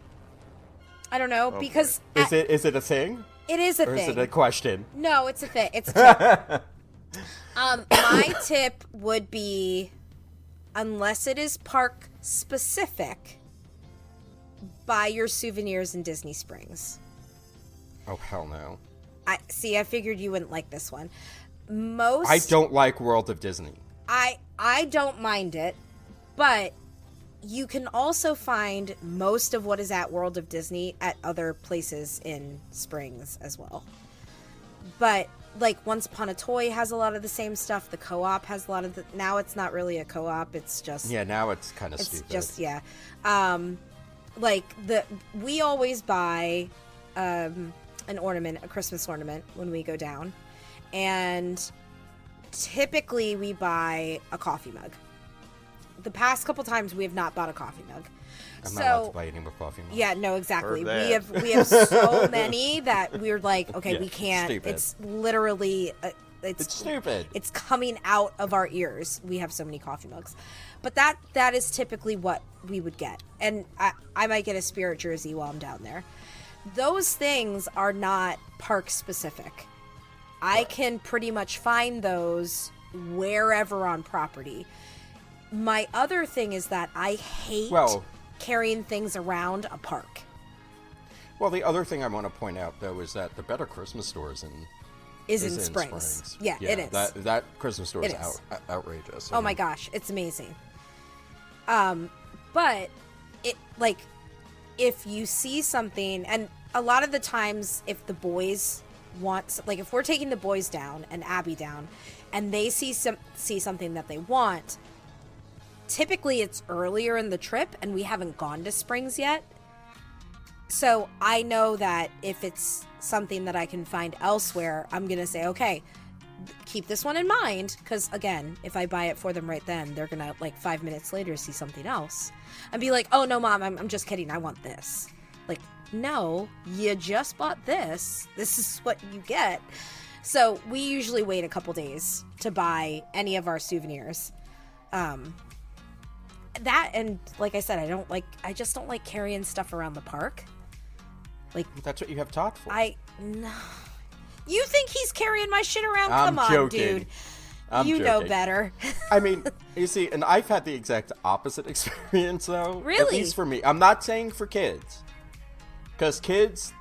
I don't know, because
Is it a thing?
it is a
Or is
thing.
it a question?
No, it's a thing. It's a tip. My tip would be, unless it is park specific, buy your souvenirs in Disney Springs.
Oh, hell no.
I figured you wouldn't like this one.
I don't like World of Disney.
I don't mind it, but you can also find most of what is at World of Disney at other places in Springs as well. But like Once Upon a Toy has a lot of the same stuff. The Co-op has a lot of now it's not really a co-op. It's just
now it's kind of stupid.
It's just we always buy an ornament, a Christmas ornament when we go down, and typically we buy a coffee mug. The past couple times we have not bought a coffee mug.
I'm not allowed to buy any more coffee mugs.
Yeah, no, exactly.
Heard that.
We have so many that we're like, okay, we can't.
Stupid.
It's literally it's
stupid.
It's coming out of our ears. We have so many coffee mugs. But that is typically what we would get. And I might get a Spirit jersey while I'm down there. Those things are not park specific. I can pretty much find those wherever on property. My other thing is that I hate carrying things around a park.
Well, the other thing I want to point out, though, is that the better Christmas stores is in Springs.
Yeah, it is.
That Christmas store is outrageous.
Oh my gosh, it's amazing. But it if you see something, and a lot of the times if the boys want, like if we're taking the boys down and Abby down and they see something that they want, typically it's earlier in the trip and we haven't gone to Springs yet. So I know that if it's something that I can find elsewhere, I'm going to say, okay, keep this one in mind. Because again, if I buy it for them right then, they're going to 5 minutes later see something else and be like, oh no, Mom, I'm just kidding. I want this. Like, no, you just bought this. This is what you get. So we usually wait a couple days to buy any of our souvenirs. That, and like I said, I just don't like carrying stuff around the park.
That's what you have taught for.
No. You think he's carrying my shit around?
I'm
Come on,
joking.
dude.
I'm
you
joking.
know better.
I mean, you see, and I've had the exact opposite experience, though.
Really?
At least for me. I'm not saying for kids. Because kids...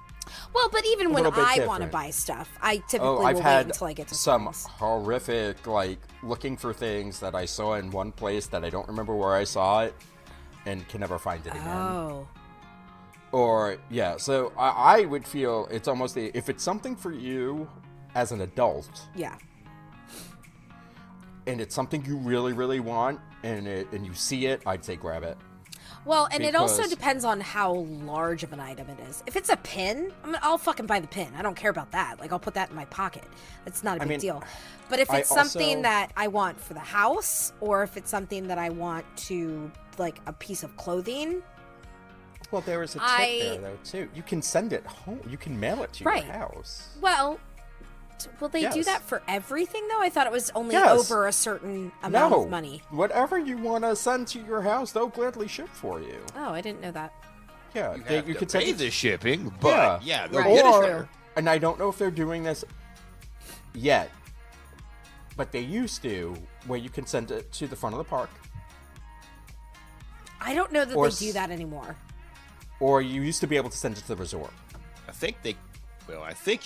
Well, but even when I want to
different.
buy stuff, I typically
I've
will
had
wait until I get to
some
Springs.
horrific, looking for things that I saw in one place that I don't remember where I saw it and can never find it again.
Oh.
Or, yeah, so I would feel it's almost if it's something for you as an adult.
Yeah.
And it's something you really, really want, and you see it, I'd say grab it.
Well, and it also
Because-
depends on how large of an item it is. If it's a pin, I'll fucking buy the pin. I don't care about that. I'll put that in my pocket. It's not a big deal. But if it's something that I want for the house, or if it's something that I want to, a piece of clothing...
Well, there is a tip there, though, too. You can send it home. You can mail it to your house.
Well, will they do
Yes.
that for everything, though? I thought it was only
Yes.
over a certain amount of money.
Whatever you want to send to your house, they'll gladly ship for you.
Oh, I didn't know that.
Yeah,
You
could
pay
send
the shipping, but
Yeah.
they'll
Right.
get it
Or,
there.
and I don't know if they're doing this yet, but they used to, where you can send it to the front of the park.
I don't know that
Or
they do that anymore.
Or you used to be able to send it to the resort.
I think you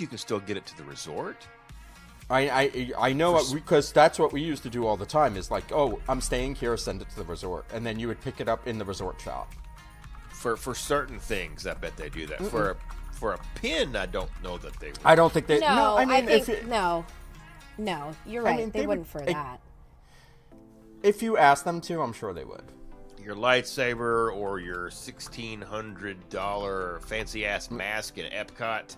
can still get it to the resort.
I know it, because that's what we used to do all the time is I'm staying here, send it to the resort. And then you would pick it up in the resort shop.
For certain things, I bet they do that. For a pin, I don't know that they would.
I don't think they...
No,
I mean,
no, you're right. They wouldn't for that.
If you ask them to, I'm sure they would.
Your lightsaber or your $1,600 fancy ass mask in Epcot.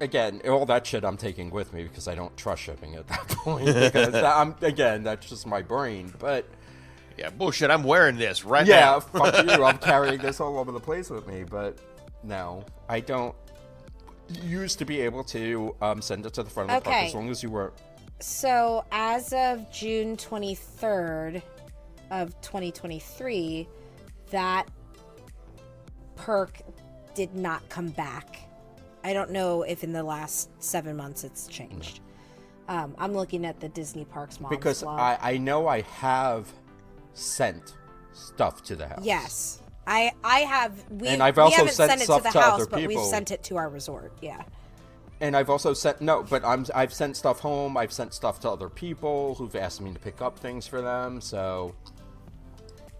Again, all that shit I'm taking with me because I don't trust shipping at that point. Because that's just my brain. But
yeah, bullshit. I'm wearing this right
yeah,
now.
fuck you. I'm carrying this all over the place with me. But no, I don't. Used to be able to send it to the front of the park as long as you were.
So as of June 23rd of 2023, that perk did not come back. I don't know if in the last 7 months it's changed. I'm looking at the Disney Parks
Because
blog.
I know I have sent stuff to the house.
Yes. I have.
And I've
we
also
haven't
sent
sent it to
stuff
the
to
house,
other
but we've
people.
sent it to our resort. Yeah.
And I've also sent I've sent stuff home. I've sent stuff to other people who've asked me to pick up things for them. So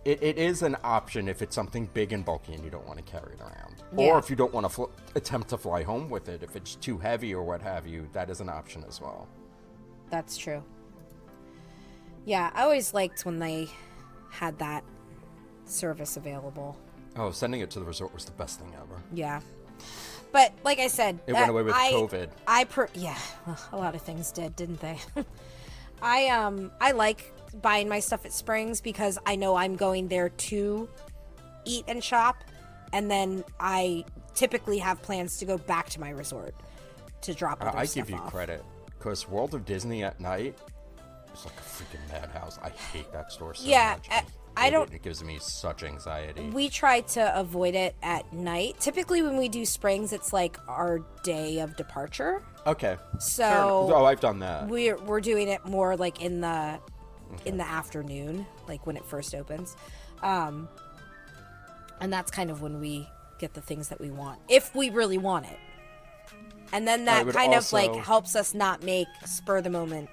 it is an option if it's something big and bulky and you don't want to carry it around,
Yeah.
or if you don't want to attempt to fly home with it. If it's too heavy or what have you, that is an option as well.
That's true. Yeah, I always liked when they had that service available.
Oh, sending it to the resort was the best thing ever.
Yeah. But like I said,
It went away with COVID.
Yeah, well, a lot of things did, didn't they? I like buying my stuff at Springs because I know I'm going there to eat and shop, and then I typically have plans to go back to my resort to drop other
I
stuff
give you
off.
credit because World of Disney at night is like a freaking madhouse. I hate that store so
Yeah,
much. It gives me such anxiety.
We try to avoid it at night. Typically, when we do Springs, it's like our day of departure.
Okay.
So
oh, I've done that.
we're doing it more like in the afternoon, like when it first opens, and that's kind of when we get the things that we want, if we really want it. And then that kind of like helps us not make spur of the moment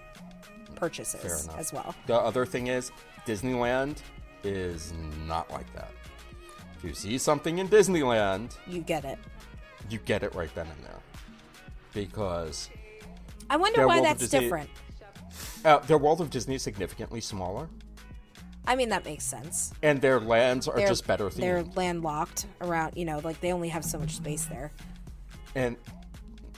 purchases as well.
The other thing is Disneyland is not like that. If you see something in Disneyland,
You get it.
you get it right then and there. Because
I wonder
Their
why
World of
that's
Disney-
different.
their World of Disney is significantly smaller,
I mean, that makes sense.
and their lands are
They're
just better
They're
themed.
landlocked around, like they only have so much space there.
And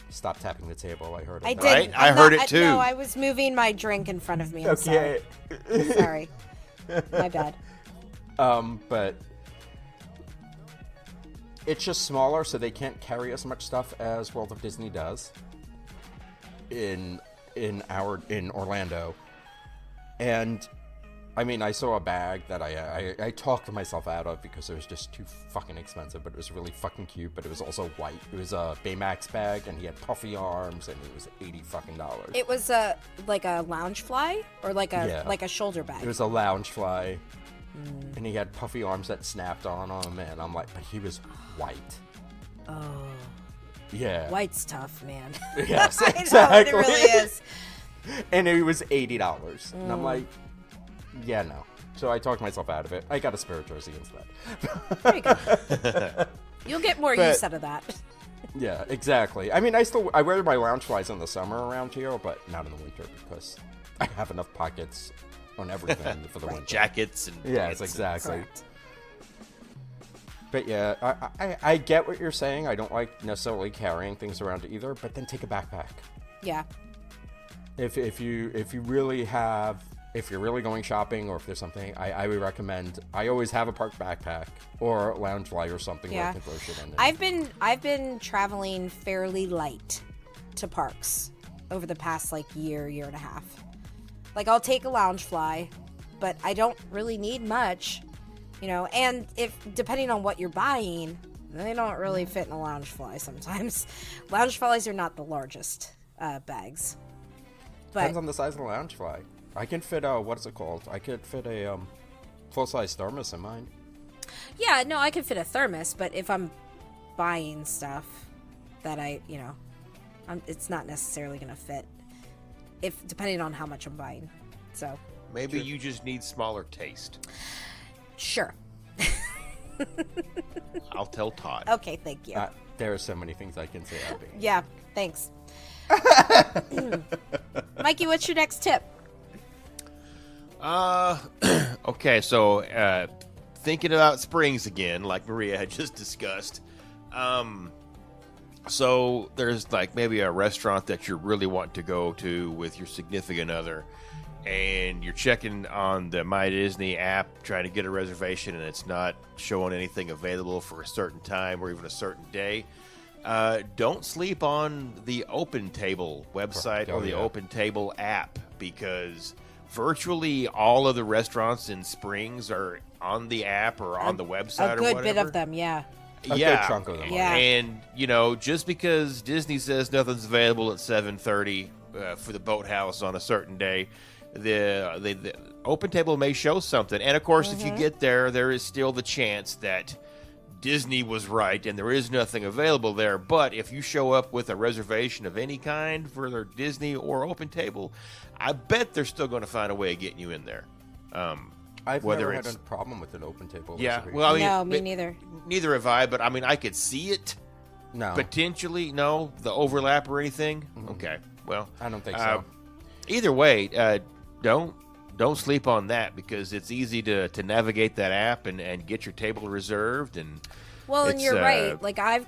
stop tapping the table. I heard it.
I
now.
did.
Right? I heard it too.
No, I was moving my drink in front of me. I'm
Okay.
sorry. My bad.
But it's just smaller, so they can't carry as much stuff as World of Disney does in Orlando. And I mean, I saw a bag that I talked myself out of because it was just too fucking expensive, but it was really fucking cute. But it was also white. It was a Baymax bag, and he had puffy arms, and it was $80 fucking.
It was like a lounge fly or like a shoulder bag.
It was a lounge fly, and he had puffy arms that snapped on him, and I'm like, but he was white.
Oh,
Yeah.
white's tough, man.
Yes,
I know,
exactly.
it really is.
And it was $80, and I'm like, yeah, no. So I talked myself out of it. I got a spare jersey instead.
There you go. You'll get more use out of that.
Yeah, exactly. I mean, I wear my lounge flies in the summer around here, but not in the winter because I have enough pockets on everything for the winter.
Jackets and
Yes,
pants.
exactly.
Correct.
But yeah, I get what you're saying. I don't like necessarily carrying things around either. But then take a backpack.
Yeah.
If you're really going shopping, or if there's something, I would recommend. I always have a park backpack or a lounge fly or something where I can throw shit in there.
I've been traveling fairly light to parks over the past like year and a half. Like I'll take a lounge fly, but I don't really need much, and if depending on what you're buying, they don't really fit in a lounge fly sometimes. Lounge flies are not the largest bags. But
Depends on the size of the lounge fly. I can fit what is it called? I could fit a full-size thermos in mine.
yeah, no, I can fit a thermos, but if I'm buying stuff that it's not necessarily going to fit depending on how much I'm buying. So
Maybe you just need smaller taste.
sure.
I'll tell Todd.
Okay, thank you.
There are so many things I can say, Abby.
Yeah, thanks. Mikey, what's your next tip?
Okay, so thinking about Springs again, like Maria had just discussed. So there's like maybe a restaurant that you really want to go to with your significant other, and you're checking on the My Disney app trying to get a reservation, and it's not showing anything available for a certain time or even a certain day. Don't sleep on the Open Table website or the Open Table app, because virtually all of the restaurants in Springs are on the app or on the website or
A
whatever.
good bit of them, yeah.
A good chunk of them.
Yeah.
And, just because Disney says nothing's available at 7:30 for the boathouse on a certain day the open table may show something. And of course, if you get there, there is still the chance that Disney was right and there is nothing available there. But if you show up with a reservation of any kind for their Disney or open table, I bet they're still going to find a way of getting you in there.
I've
whether
never had
it's-
a problem with an open table.
Yeah,
reservation.
well, I mean,
No, me neither.
Neither have I, but I mean, I could see it
no,
potentially. No, the overlap or anything. Okay, well,
I don't think so.
Either way, don't sleep on that because it's easy to navigate that app and get your table reserved. And
Well, and
it's,
you're right. Like I've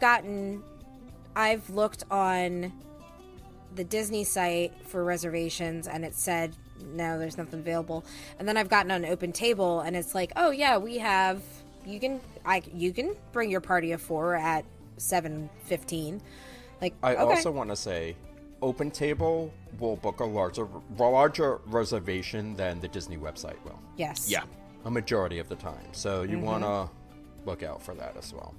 looked on the Disney site for reservations and it said, no, there's nothing available. And then I've gotten on Open Table and it's like, oh yeah, we have, you can bring your party of 4 at 7:15. Like,
I
okay.
also want to say, Open Table will book a larger reservation than the Disney website will.
Yes.
yeah,
A majority of the time. So you want to look out for that as well.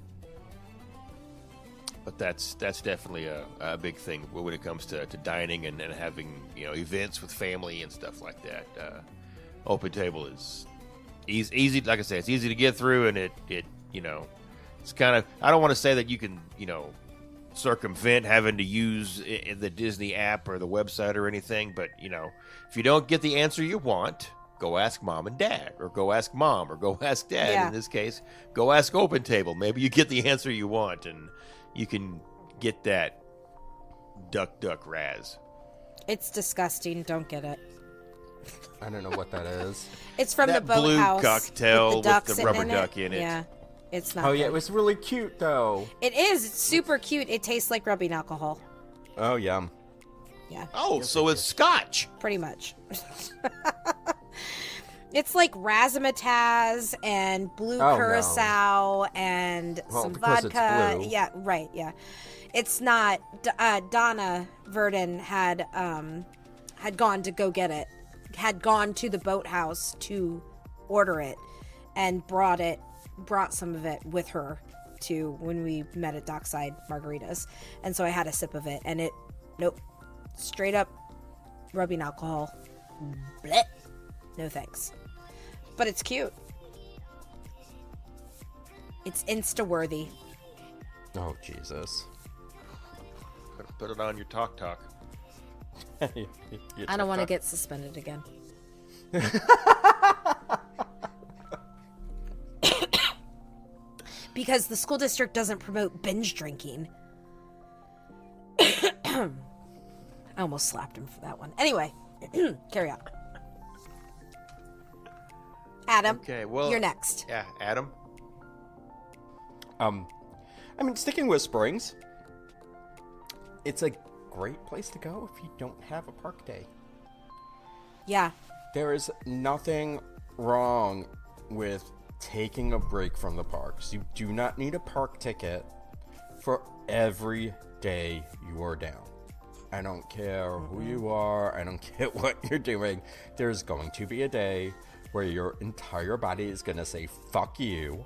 but that's definitely a big thing when it comes to dining and having events with family and stuff like that. Open table is easy. Like I said, it's easy to get through, and it it's kind of, I don't want to say that you can circumvent having to use the Disney app or the website or anything, but if you don't get the answer you want, go ask mom and dad, or go ask mom, or go ask dad.
Yeah.
In this case, go ask Open Table. Maybe you get the answer you want, and you can get that duck raz.
It's disgusting. Don't get it.
I don't know what that is.
It's from
That
the
blue
boathouse
cocktail with
duck
the
sitting
rubber
in
duck in it.
Yeah, it's not.
Oh, yeah,
good.
it was really cute, though.
It is. It's super cute. It tastes like rubbing alcohol.
Oh, yum.
Yeah,
Oh, so it's scotch.
pretty much. It's like razzmatazz and blue
Oh, no.
curacao and
Well,
some
because it's
vodka.
blue.
Yeah, right. Yeah, it's not. Donna Verdon had gone to go get it. Had gone to the boathouse to order it, and brought some of it with her to when we met at Dockside Margaritas, and so I had a sip of it, and nope, straight up rubbing alcohol. Blech. No thanks. But it's cute. It's Insta-worthy.
Oh, Jesus.
Put it on your talk.
I don't want to get suspended again. Because the school district doesn't promote binge drinking. I almost slapped him for that one. Anyway, carry on. Adam,
Okay, well,
you're next.
Yeah, Adam.
I mean, sticking with Springs, it's a great place to go if you don't have a park day.
Yeah.
There is nothing wrong with taking a break from the parks. You do not need a park ticket for every day you are down. I don't care who you are. I don't care what you're doing. There's going to be a day where your entire body is going to say, fuck you.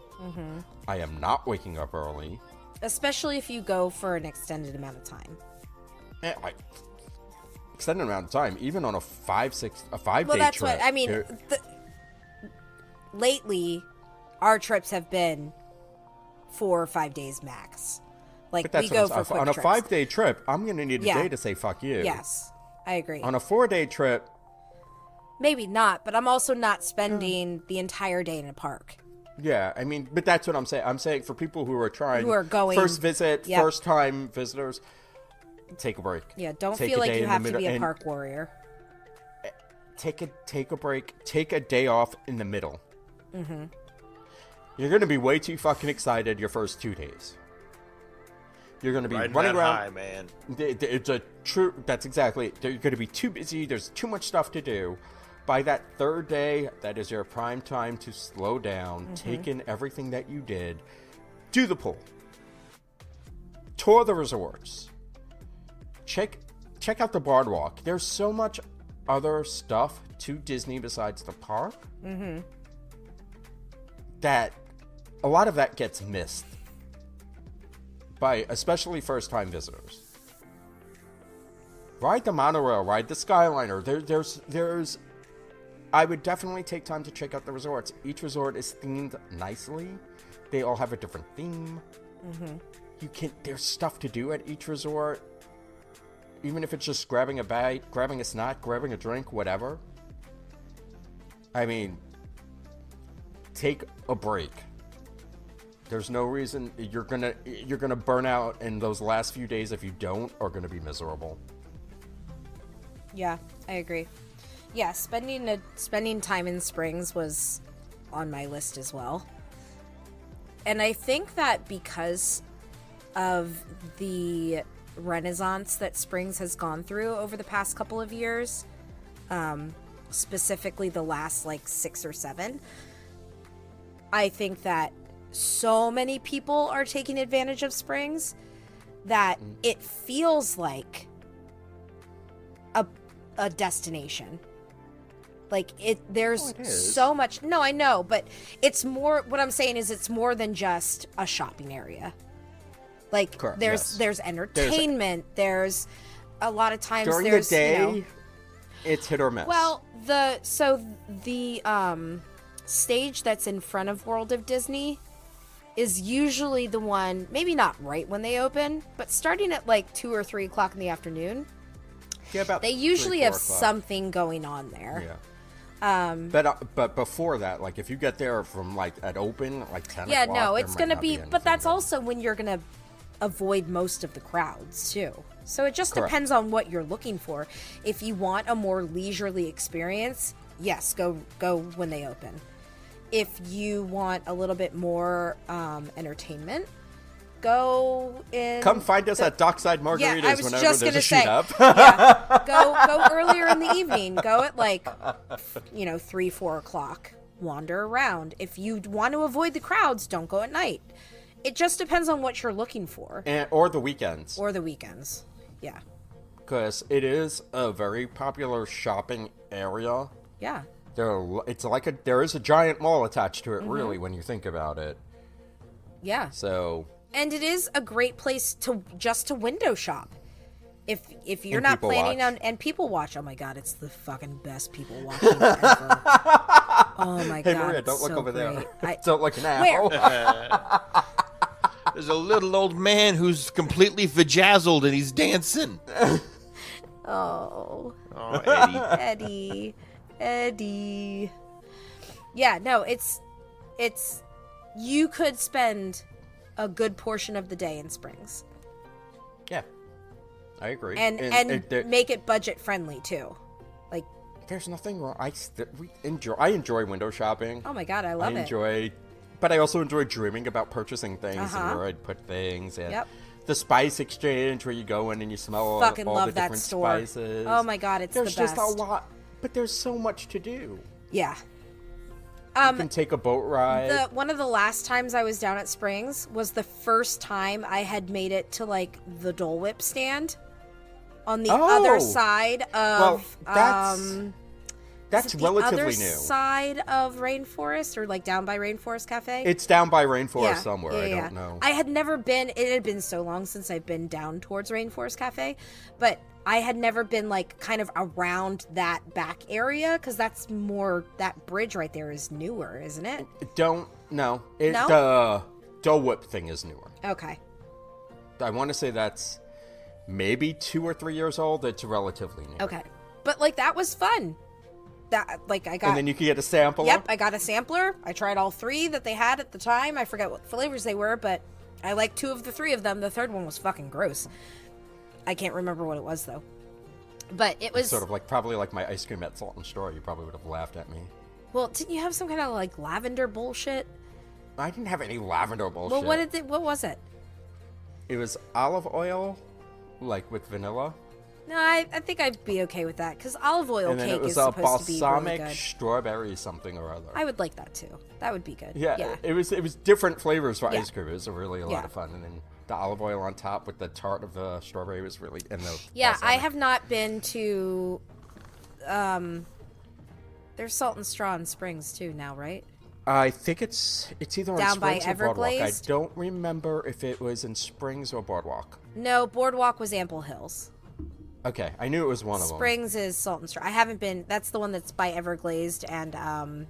I am not waking up early.
Especially if you go for an extended amount of time.
Extended amount of time, even on a 5-day
Well, that's
trip.
what I mean. Lately, our trips have been 4 or 5 days max. Like
But that's
we go
what
for
I'm saying.
quick
On a
trips.
5-day trip, I'm going to need a
Yeah.
day to say fuck you.
Yes, I agree.
On a 4-day trip,
Maybe not, but I'm also not spending the entire day in a park.
yeah, I mean, but that's what I'm saying. I'm saying for people who are trying,
Who are going-
first visit,
Yep.
first time visitors, take a break.
Yeah, don't
Take
feel
a
like
day
you
in the
have to
middle-
be a
and
park warrior.
Take a break. Take a day off in the middle. You're going to be way too fucking excited your first 2 days. You're going to be
Riding
running
that
around.
high, man.
It's a true. That's exactly. You're going to be too busy. There's too much stuff to do. By that third day, that is your prime time to slow down, take in everything that you did, do the pool, tour the resorts, check out the boardwalk. There's so much other stuff to Disney besides the park that a lot of that gets missed by especially first-time visitors. Ride the monorail, ride the Skyliner. There's I would definitely take time to check out the resorts. Each resort is themed nicely. They all have a different theme. There's stuff to do at each resort. Even if it's just grabbing a bite, grabbing a snack, grabbing a drink, whatever. I mean, take a break. There's no reason you're gonna burn out, and those last few days, if you don't, are gonna be miserable.
Yeah, I agree. Yeah, spending time in Springs was on my list as well. And I think that because of the renaissance that Springs has gone through over the past couple of years, specifically the last like 6 or 7, I think that so many people are taking advantage of Springs that it feels like a destination. Like there's so much. No, I know, but it's more. What I'm saying is, it's more than just a shopping area. Like
Correct,
there's entertainment. There's a lot of times
during
there's
the day,
you know,
it's hit or miss.
well, the stage that's in front of World of Disney is usually the one, maybe not right when they open, but starting at like 2 or 3 o'clock in the afternoon.
Yeah, about
They usually have
3-4 o'clock.
something going on there.
Yeah. But before that, like if you get there from like at open like 10
Yeah,
o'clock,
no,
there
it's
might
gonna
not
be,
anything
but that's
going.
also when you're gonna avoid most of the crowds too. So it just
Correct.
depends on what you're looking for. If you want a more leisurely experience, yes, go when they open. If you want a little bit more entertainment, go in.
Come find us at Dockside Margaritas
I was
whenever
just
there's
gonna
a shoot
say,
up.
yeah, go earlier in the evening. Go at like 3-4 o'clock. Wander around. If you want to avoid the crowds, don't go at night. It just depends on what you're looking for.
Or the weekends.
Or the weekends. Yeah.
Because it is a very popular shopping area.
Yeah.
There is a giant mall attached to it, really, when you think about it.
Yeah.
So.
And it is a great place to window shop. If you're
And
not
people
planning
watch.
on, and people watch, oh my god, it's the fucking best people watching ever. Oh my
Hey,
god.
Maria, don't
it's
look
so
over
great.
there. Don't look now.
Where?
There's a little old man who's completely vajazzled and he's dancing.
Oh.
Oh, Eddie.
Eddie. Yeah, no, it's you could spend a good portion of the day in Springs.
Yeah. I agree.
And make it budget friendly too. Like,
there's nothing wrong. I enjoy window shopping.
oh my god, I love it.
But I also enjoy dreaming about purchasing things
Uh-huh.
and where I'd put things. And
Yep.
the spice exchange where you go in and you smell
Fucking
all
love
the
that
different
store.
spices.
Oh my god, it's
there's
the best.
just a lot, but there's so much to do.
Yeah.
You can take a boat ride.
One of the last times I was down at Springs was the first time I had made it to like the Dole Whip stand on the other side of
that's
the
relatively
other
new.
side of Rainforest, or like down by Rainforest Cafe.
It's down by Rainforest somewhere.
Yeah,
I don't know.
I had never been. It had been so long since I've been down towards Rainforest Cafe, but I had never been like kind of around that back area, because that's more, that bridge right there is newer, isn't it?
No.
No?
The Dole Whip thing is newer.
Okay.
I want to say that's maybe 2 or 3 years old. It's relatively new.
Okay. But like that was fun. That like I got.
And then you can get a sample.
Yep, I got a sampler. I tried all 3 that they had at the time. I forget what flavors they were, but I liked 2 of the 3 of them. The third one was fucking gross. I can't remember what it was though. But it was
Sort of like, probably like my ice cream at Salt and Straw. You probably would have laughed at me.
Well, didn't you have some kind of like lavender bullshit?
I didn't have any lavender bullshit.
Well, what was it?
It was olive oil, like with vanilla.
No, I think I'd be okay with that, because olive oil
And then
cake
it was
is
a
supposed to be really
balsamic
good.
strawberry something or other.
I would like that too. That would be good.
Yeah, it was different flavors for
Yeah.
ice cream. It was really a lot of fun. And then the olive oil on top with the tart of the strawberry was really, and the
Yeah, I
balsamic.
have not been to. There's Salt and Straw in Springs too now, right?
I think it's either on
Down by
Springs or Boardwalk. I
Everglazed?
don't remember if it was in Springs or Boardwalk.
No, Boardwalk was Ample Hills.
Okay, I knew it was one of them.
Springs is Salt and Straw. I haven't been. That's the one that's by Everglazed and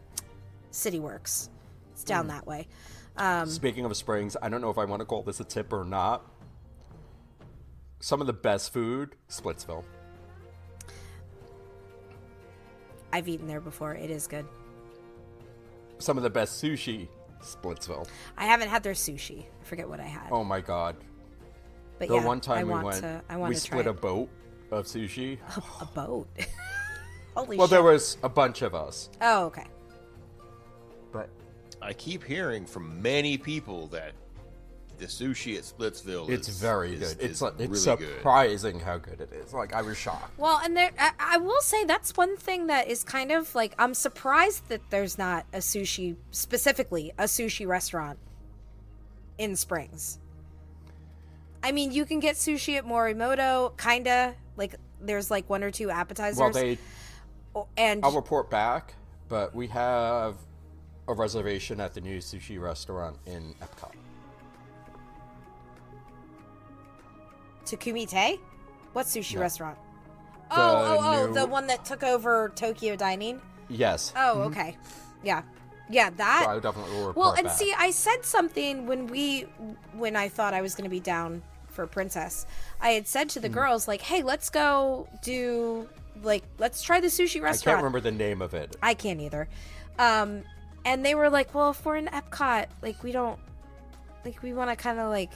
City Works. It's down that way.
Speaking of Springs, I don't know if I want to call this a tip or not. Some of the best food, Splitsville.
I've eaten there before. It is good.
Some of the best sushi, Splitsville.
I haven't had their sushi. I forget what I had.
Oh my god.
But
The
yeah,
one time
I
we
want
went,
to
we
try
split
it.
a boat of sushi.
A boat. Holy
Well,
shit.
there was a bunch of us.
Oh, okay.
But
I keep hearing from many people that the sushi at Splitsville
it's very good. It's
really good.
surprising how good it is. Like, I was shocked.
Well, and there, I will say that's one thing that is kind of like, I'm surprised that there's not a sushi, specifically a sushi restaurant in Springs. I mean, you can get sushi at Morimoto, kinda. Like, there's like one or two appetizers.
Well,
and
I'll report back, but we have a reservation at the new sushi restaurant in Epcot.
Takumite? What sushi
No.
restaurant?
The
The
new-
one that took over Tokyo Dining?
Yes.
Oh, okay. Yeah. Yeah, that.
So I definitely will report
Well, and
back.
see, I said something when I thought I was going to be down for Princess. I had said to the girls, like, hey, let's go do, like, let's try the sushi
I
restaurant.
can't remember the name of it.
I can't either. And they were like, well, if we're in Epcot, like, we don't, like, we want to kind of, like,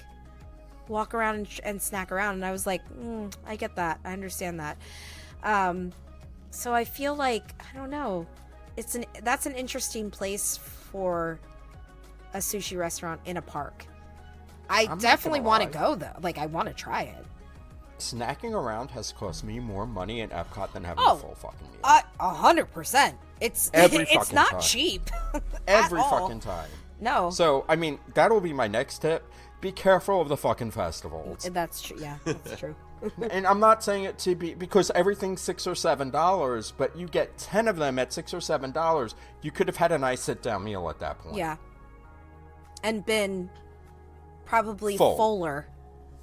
walk around and snack around. And I was like, I get that. I understand that. So I feel like, I don't know, that's an interesting place for a sushi restaurant in a park. I
not
definitely
gonna
want to
lie.
go though. Like, I want to try it.
Snacking around has cost me more money in Epcot than having
Oh,
a full fucking meal.
100%. It's
Every
it's
fucking
not
time.
cheap.
Every
at all.
fucking time.
No,
So, I mean, that'll be my next tip. Be careful of the fucking festivals.
that's true. Yeah, that's true.
And I'm not saying it to be because everything's $6 or $7, but you get 10 of them at $6 or $7. You could have had a nice sit-down meal at that point.
Yeah, and been probably
Full.
fuller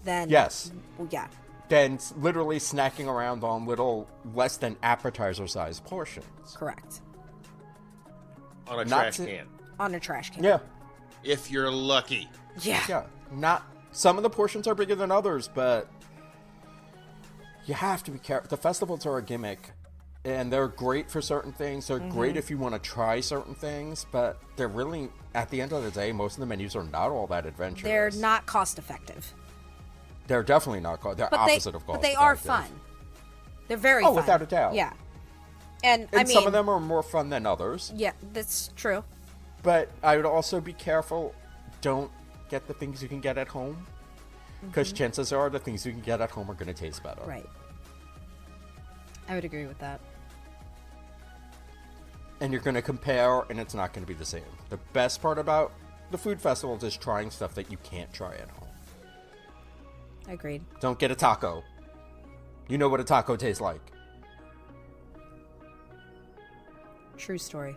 than
Yes.
Well, yeah,
Then literally snacking around on little less than appetizer-sized portions.
correct.
On a
Not
trash
to-
can.
On a trash can.
Yeah.
If you're lucky.
Yeah.
Yeah. Not some of the portions are bigger than others, but you have to be careful. The festivals are a gimmick, and they're great for certain things. They're great if you want to try certain things, but they're really, at the end of the day, most of the menus are not all that adventurous.
They're not cost effective,
They're definitely not. They're
but
opposite of cost.
but they are
effective.
fun. They're very
Oh,
fun.
without a doubt.
Yeah, and I
And
mean,
some of them are more fun than others.
Yeah, that's true.
But I would also be careful. Don't get the things you can get at home, because chances are the things you can get at home are going to taste better.
Right. I would agree with that.
And you're going to compare, and it's not going to be the same. The best part about the food festivals is trying stuff that you can't try at home.
Agreed.
Don't get a taco. You know what a taco tastes like.
True story.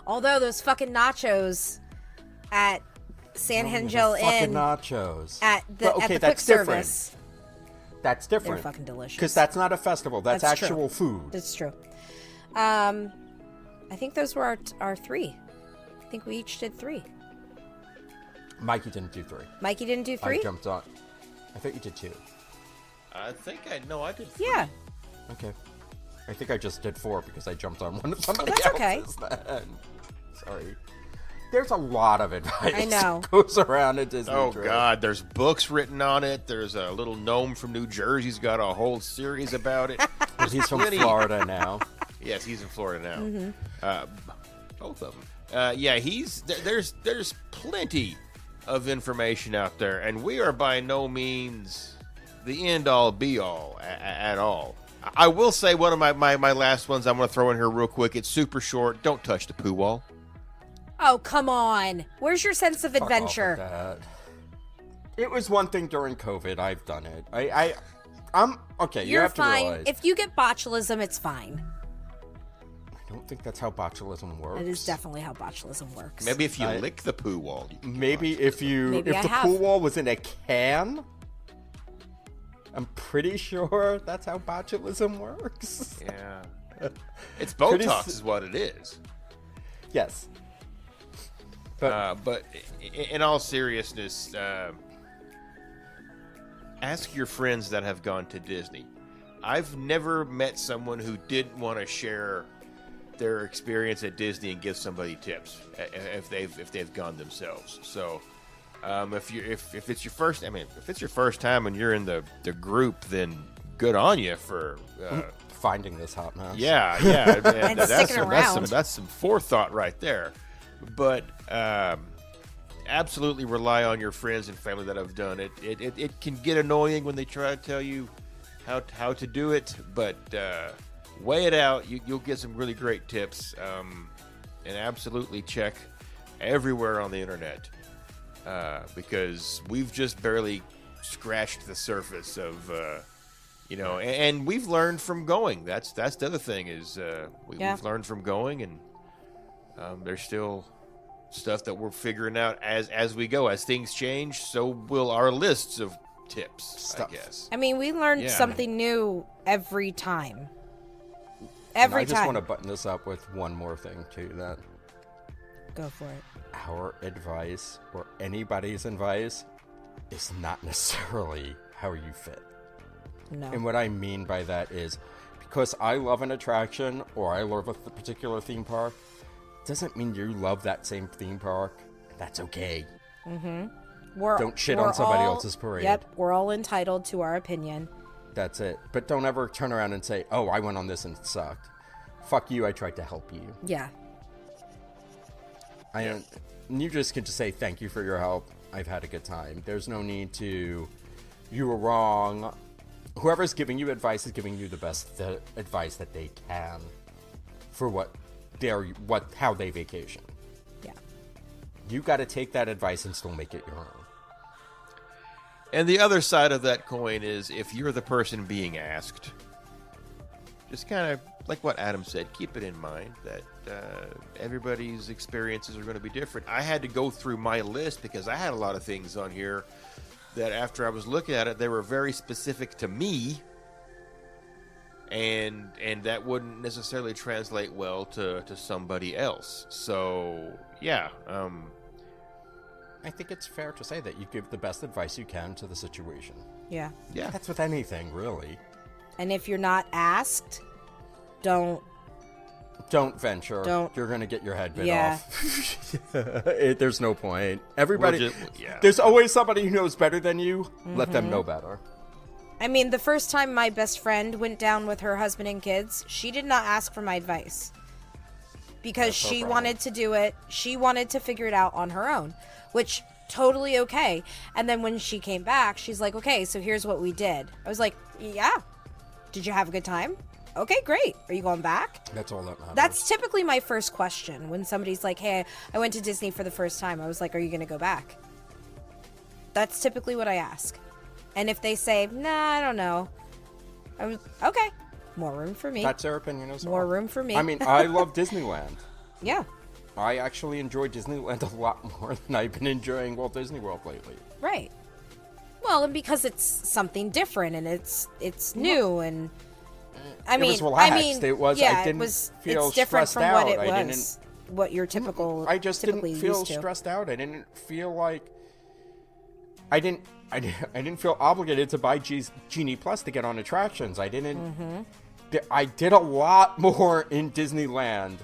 Although those fucking nachos at San Angel
Fucking
Inn
nachos.
at the
But, okay,
at the quick
that's different.
service,
That's different.
fucking delicious.
Because that's not a festival. That's
That's true.
actual food.
that's true. I think those were our three. I think we each did 3.
Mikey didn't do 3.
Mikey didn't do 3.
I jumped on. I thought you did 2.
I think I did.
Yeah.
Okay. I think I just did 4 because I jumped on one of somebody
that's okay.
else's then. Sorry. There's a lot of advice
I know.
that goes around at Disney.
Oh
Trip.
God, there's books written on it. There's a little gnome from New Jersey's got a whole series about it.
But he's from
Plenty.
Florida now.
Yes, he's in Florida now.
Mm-hmm.
Both of them. Yeah, there's plenty of information out there, and we are by no means the end all be all at all. I will say one of my last ones I'm going to throw in here real quick. It's super short. Don't touch the poo wall.
Oh, come on. Where's your sense of
Fuck off with
adventure?
that. It was one thing during COVID. I've done it. I'm okay. You
You're
have to
fine.
realize.
If you get botulism, it's fine.
I don't think that's how botulism works.
It is definitely how botulism works.
Maybe if you lick the poo wall. You can
Maybe if
Maybe I
the
have.
pool wall was in a can. I'm pretty sure that's how botulism works.
Yeah. It's
Pretty
Botox is what it is.
Yes. But
In all seriousness, ask your friends that have gone to Disney. I've never met someone who didn't want to share their experience at Disney and give somebody tips if they've gone themselves. So if it's your first time and you're in the group, then good on you for
finding this hot mess.
yeah.
And sticking around.
That's some forethought right there. But absolutely rely on your friends and family that have done it. It can get annoying when they try to tell you how to do it, but weigh it out. You'll get some really great tips, and absolutely check everywhere on the internet, because we've just barely scratched the surface of and we've learned from going. That's the other thing is we've learned from going, and there's still stuff that we're figuring out as we go. As things change, so will our lists of tips,
Stuff.
I guess.
I mean, we learn something new every time. Every
I just
time.
want to button this up with one more thing, too, that
Go for it.
our advice or anybody's advice is not necessarily how you fit.
No.
And what I mean by that is because I love an attraction or I love a particular theme park, doesn't mean you love that same theme park. That's okay. Don't shit on somebody else's parade.
Yep, we're all entitled to our opinion.
That's it. But don't ever turn around and say, oh, I went on this and it sucked. Fuck you, I tried to help you.
Yeah.
You just can just say, thank you for your help. I've had a good time. There's no need to, you were wrong. Whoever's giving you advice is giving you the best advice that they can for how they vacation.
Yeah.
You got to take that advice and still make it your own.
And the other side of that coin is if you're the person being asked, just kind of like what Adam said, keep it in mind that everybody's experiences are going to be different. I had to go through my list because I had a lot of things on here that after I was looking at it, they were very specific to me, and that wouldn't necessarily translate well to somebody else. So, yeah.
I think it's fair to say that you give the best advice you can to the situation.
Yeah.
Yeah.
That's with anything, really.
And if you're not asked, don't
venture.
Don't.
You're going to get your head bit
Yeah.
off. There's no point. Everybody,
yeah.
There's always somebody who knows better than you. Let them know better.
I mean, the first time my best friend went down with her husband and kids, she did not ask for my advice. Because
That's no
she
problem.
wanted to do it. She wanted to figure it out on her own, which totally okay. And then when she came back, she's like, okay, so here's what we did. I was like, yeah. Did you have a good time? Okay, great. Are you going back?
That's all that matters.
That's typically my first question when somebody's like, hey, I went to Disney for the first time. I was like, are you going to go back? That's typically what I ask. And if they say, nah, I don't know. I was, okay, more room for me.
That's their opinion as well.
More room for me.
I mean, I love Disneyland.
Yeah,
I actually enjoy Disneyland a lot more than I've been enjoying Walt Disney World lately.
right. Well, and because it's something different and it's new and I mean,
it was relaxed.
I mean,
It was.
yeah,
I didn't
it's
feel
different
stressed
from
out.
what it
I
was, what your typical.
I just didn't
typically
feel
used to.
stressed out. I didn't feel like I didn't feel obligated to buy Genie Plus to get on attractions. I didn't. I did a lot more in Disneyland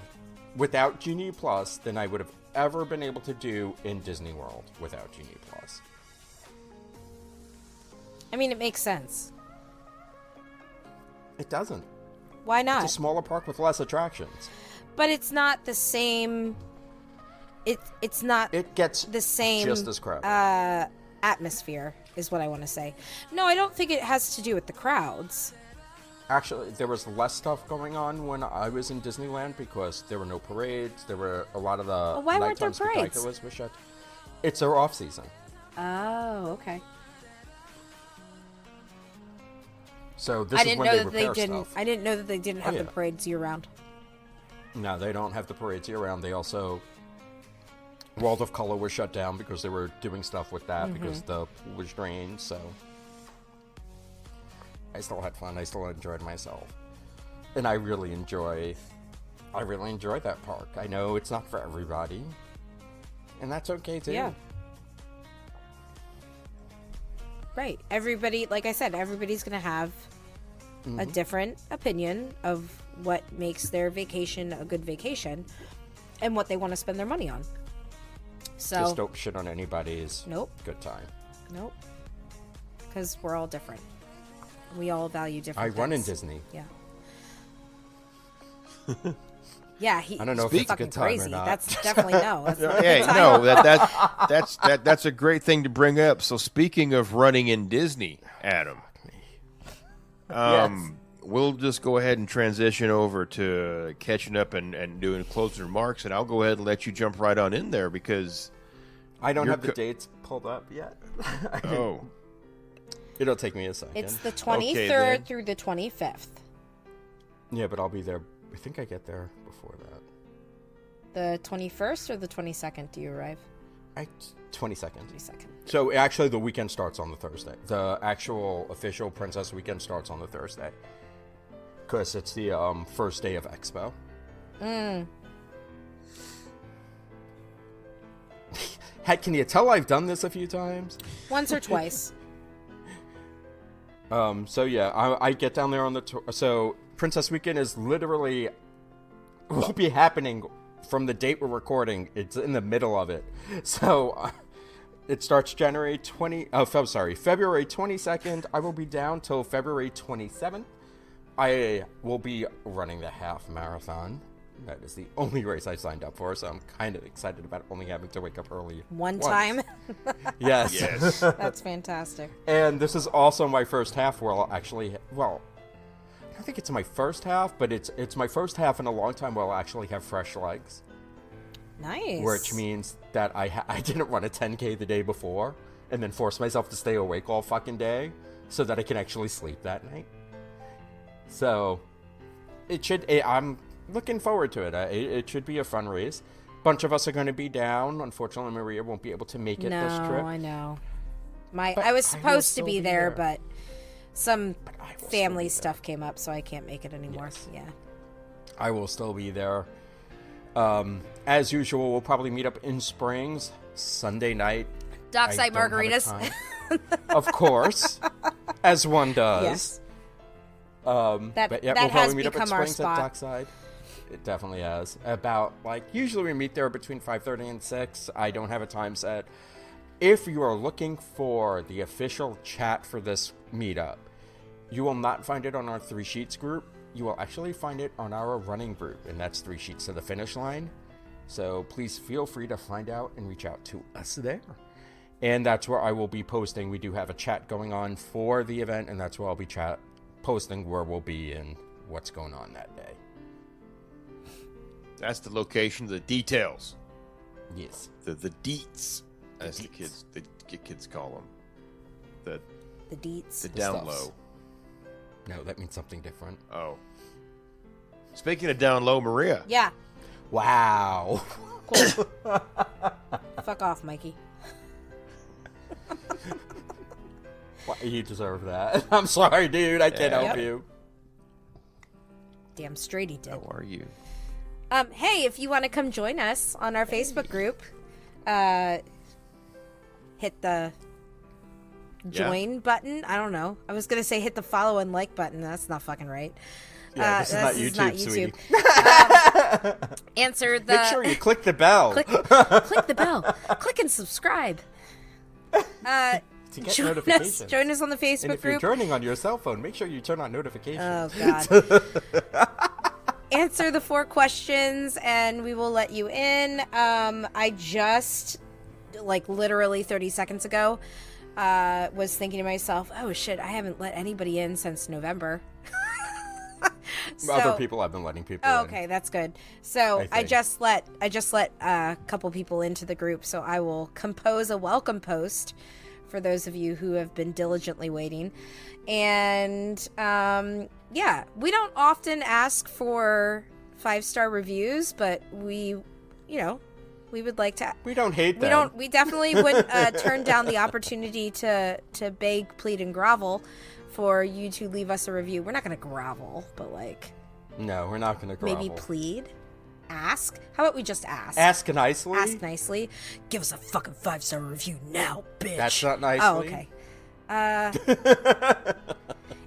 without Genie Plus than I would have ever been able to do in Disney World without Genie Plus.
I mean, it makes sense.
It doesn't.
Why not?
It's a smaller park with less attractions.
But it's not the same. It's not
It gets
the same
just as crowded.
atmosphere, is what I want to say. No, I don't think it has to do with the crowds.
Actually, there was less stuff going on when I was in Disneyland because there were no parades. There were a lot of the
Well, why weren't there
nighttime
parades?
spectaculars were shut. It's their off season,
Oh, okay.
so this
I
is
didn't
when
know
they
that they
repair
didn't.
stuff.
I didn't know that they didn't have
yeah.
the parades year round.
No, they don't have the parades year round. They also World of Color was shut down because they were doing stuff with that because the pool was drained. So I still had fun. I still enjoyed myself. And I really enjoy that park. I know it's not for everybody. And that's okay, too.
Yeah. Right. Everybody, like I said, everybody's going to have a different opinion of what makes their vacation a good vacation and what they want to spend their money on. So
Just don't shit on anybody's good time.
Nope. Because we're all different. We all value different
I run in
things.
Disney.
Yeah. Yeah,
I don't know if it's a good time
crazy.
or not.
That's definitely no. That's not a
Hey,
good time.
no, that's a great thing to bring up. So speaking of running in Disney, Adam, we'll just go ahead and transition over to catching up and doing closing remarks, and I'll go ahead and let you jump right on in there because
I don't have the dates pulled up yet.
oh,
It'll take me a second.
It's the
Okay,
23rd
then.
through the 25th.
Yeah, but I'll be there. I think I get there before that.
The 21st or the 22nd do you arrive?
22nd.
22nd.
So actually, the weekend starts on the Thursday. The actual official Princess Weekend starts on the Thursday, because it's the first day of Expo. Heck, can you tell I've done this a few times?
Once or twice.
So yeah, I get down there on the so Princess Weekend is literally will be happening from the date we're recording. It's in the middle of it. So it starts February 22nd. I will be down till February 27th. I will be running the half marathon. That is the only race I signed up for, so I'm kind of excited about only having to wake up early.
One
once.
time.
Yes.
yes.
That's fantastic.
And this is also my first half where I'll actually, I don't think it's my first half, but it's my first half in a long time where I'll actually have fresh legs.
Nice.
Which means that I didn't run a 10K the day before and then force myself to stay awake all fucking day so that I can actually sleep that night. So I'm looking forward to it. It should be a fun race. Bunch of us are going to be down. Unfortunately, Maria won't be able to make it this trip.
No, I know.
But
I was
I will
supposed to
still
be
be
there,
there.
but some
I will still
family
be
stuff came up, so I can't make it anymore.
Yes.
Yeah.
I will still be there. As usual, we'll probably meet up in Springs Sunday night.
Dockside
I don't have a
margaritas.
time. Of course, as one does.
Yes.
But yeah,
that
we'll
has
probably meet up at
become our
Springs at
spot.
Dockside. It definitely has. Usually we meet there between 5:30 and 6. I don't have a time set. If you are looking for the official chat for this meetup, you will not find it on our 3 Sheets group. You will actually find it on our running group, and that's 3 Sheets to the Finish Line. So please feel free to find out and reach out to us there. And that's where I will be posting. We do have a chat going on for the event, and that's where I'll be posting where we'll be and what's going on that day.
That's the location, the details,
Yes.
the deets, as the kids call them,
The deets.
the down
stuffs.
low.
No, that means something different.
Oh, speaking of down low, Maria.
Yeah.
Wow.
Cool. Fuck off, Mikey.
Well, you deserve that. I'm sorry, dude. I can't help
Yep.
you.
Damn straight he did.
How are you?
Hey, if you want to come join us on our Facebook group, hit the join button. I don't know. I was going to say hit the follow and like button. That's not fucking right.
Yeah, this is not YouTube, sweetie.
Answer the...
Make sure you click the bell.
click the bell. Click and subscribe.
to get
Join
notifications.
us. Join us on the Facebook
And if you're
group.
joining on your cell phone, make sure you turn on notifications.
Oh, God. Answer the 4 questions, and we will let you in. I just, literally 30 seconds ago, was thinking to myself, oh, shit, I haven't let anybody in since November.
Other people have been letting people in.
Okay, that's good. So I
think.
just let a couple people into the group, so I will compose a welcome post for those of you who have been diligently waiting. And yeah, we don't often ask for 5-star reviews, but we would like to.
We don't hate them.
We definitely would turn down the opportunity to beg, plead, and grovel for you to leave us a review. We're not going to grovel, but like
No, we're not going to grovel.
maybe plead, ask. How about we just ask?
Ask nicely.
Ask nicely. Give us a fucking 5-star review now, bitch.
That's not nicely.
Oh, okay.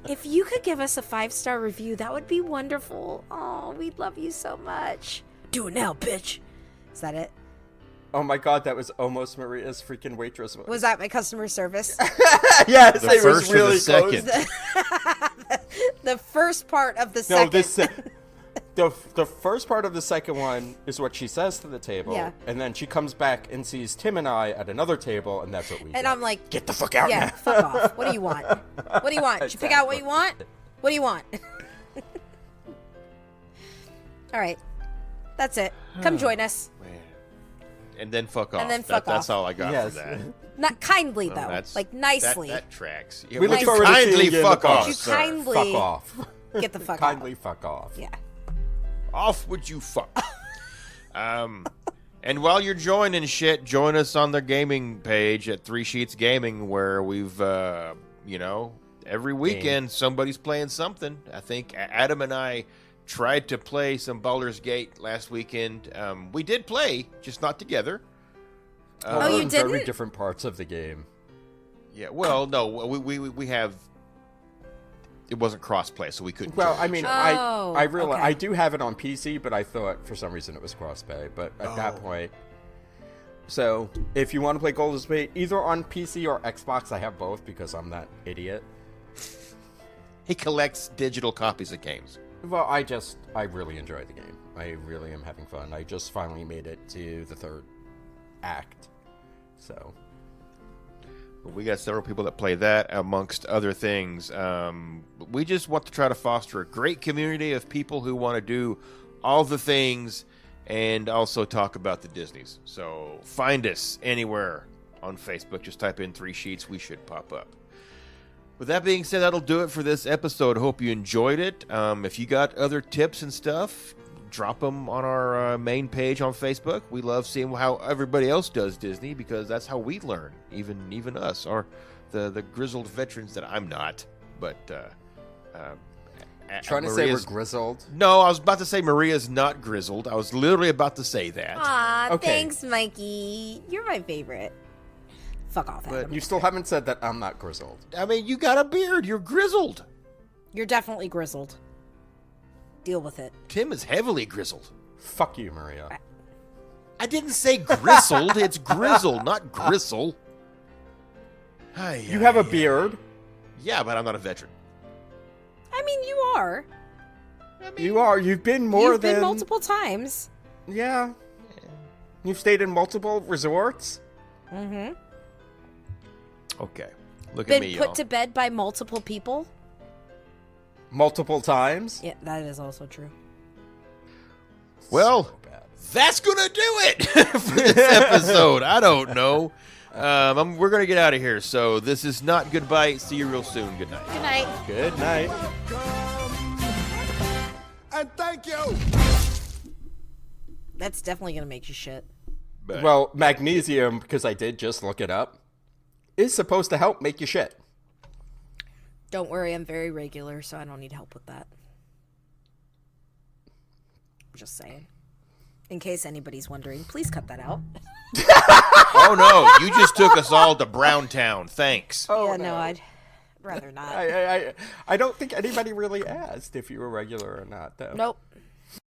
If you could give us a 5-star review, that would be wonderful. Oh, we'd love you so much. Do it now, bitch. Is that it?
Oh my god, that was almost Maria's freaking waitress voice.
Was that my customer service?
Yes,
The
it was
first or
really
the second?
close.
The first part of the
No,
second.
the first part of the second one is what she says to the table,
Yeah.
and then she comes back and sees Tim and I at another table, and that's what we.
And
get.
I'm like,
Get the fuck out
yeah,
now.
fuck off. What do you want? What do you want? Did you pick out what you want? What do you want? All right. That's it. Come join us.
And then fuck off.
And then fuck
That's
off.
all I got
Yes.
for that.
Not kindly,
Well,
though.
that's-
Like, nicely.
That tracks. Yeah,
We
would
look
you
forward to
kindly
seeing you in the
fuck
park.
off,
You
sir.
kindly
Fuck off.
get the fuck
Kindly
out.
fuck off.
Yeah.
Off would you fuck? And while you're joining shit, join us on the gaming page at 3 Sheets Gaming, where we've, every weekend somebody's playing something. I think Adam and I tried to play some Baldur's Gate last weekend. We did play, just not together.
Oh, you
On Very
didn't?
different parts of the game.
Yeah, well, no, we have. It wasn't cross-play, so we couldn't.
Well,
join
I
each
mean,
other.
I realize
okay.
I do have it on PC, but I thought for some reason it was crossplay. But at that point, so if you want to play Golden Spade either on PC or Xbox, I have both because I'm that idiot.
He collects digital copies of games.
Well, I really enjoy the game. I really am having fun. I just finally made it to the third act, so.
We got several people that play that, amongst other things. We just want to try to foster a great community of people who want to do all the things and also talk about the Disneys. So find us anywhere on Facebook. Just type in 3 Sheets. We should pop up. With that being said, that'll do it for this episode. Hope you enjoyed it. If you got other tips and stuff, drop them on our main page on Facebook. We love seeing how everybody else does Disney because that's how we learn, even us, or the grizzled veterans that I'm not. But
Trying to say we're grizzled.
No, I was about to say Maria's not grizzled. I was literally about to say that.
Aw,
Okay.
thanks, Mikey. You're my favorite. Fuck off, Adam.
You still haven't said that I'm not grizzled.
I mean, you got a beard. You're grizzled.
You're definitely grizzled. Deal with it.
Tim is heavily grizzled.
Fuck you, Maria.
I didn't say grizzled. It's grizzle, not gristle.
You have a beard.
Yeah, but I'm not a veteran.
I mean, you are.
You are. You've been more
You've
than
been multiple times.
Yeah. You've stayed in multiple resorts.
Mm-hmm.
Okay. Look
Been
at me,
put
y'all.
to bed by multiple people.
Multiple times.
Yeah, that is also true.
Well,
So bad.
that's going to do it for this episode. I don't know. We're going to get out of here. So this is not goodbye. See you real soon. Good night.
Good night.
Good night.
And thank you.
That's definitely gonna make you shit.
Bye.
Well, magnesium, because I did just look it up, is supposed to help make you shit.
Don't worry, I'm very regular, so I don't need help with that. Just saying. In case anybody's wondering, please cut that out.
Oh, no. You just took us all to Browntown. Thanks.
Oh,
yeah, no, I'd rather not.
I don't think anybody really asked if you were regular or not, though.
Nope.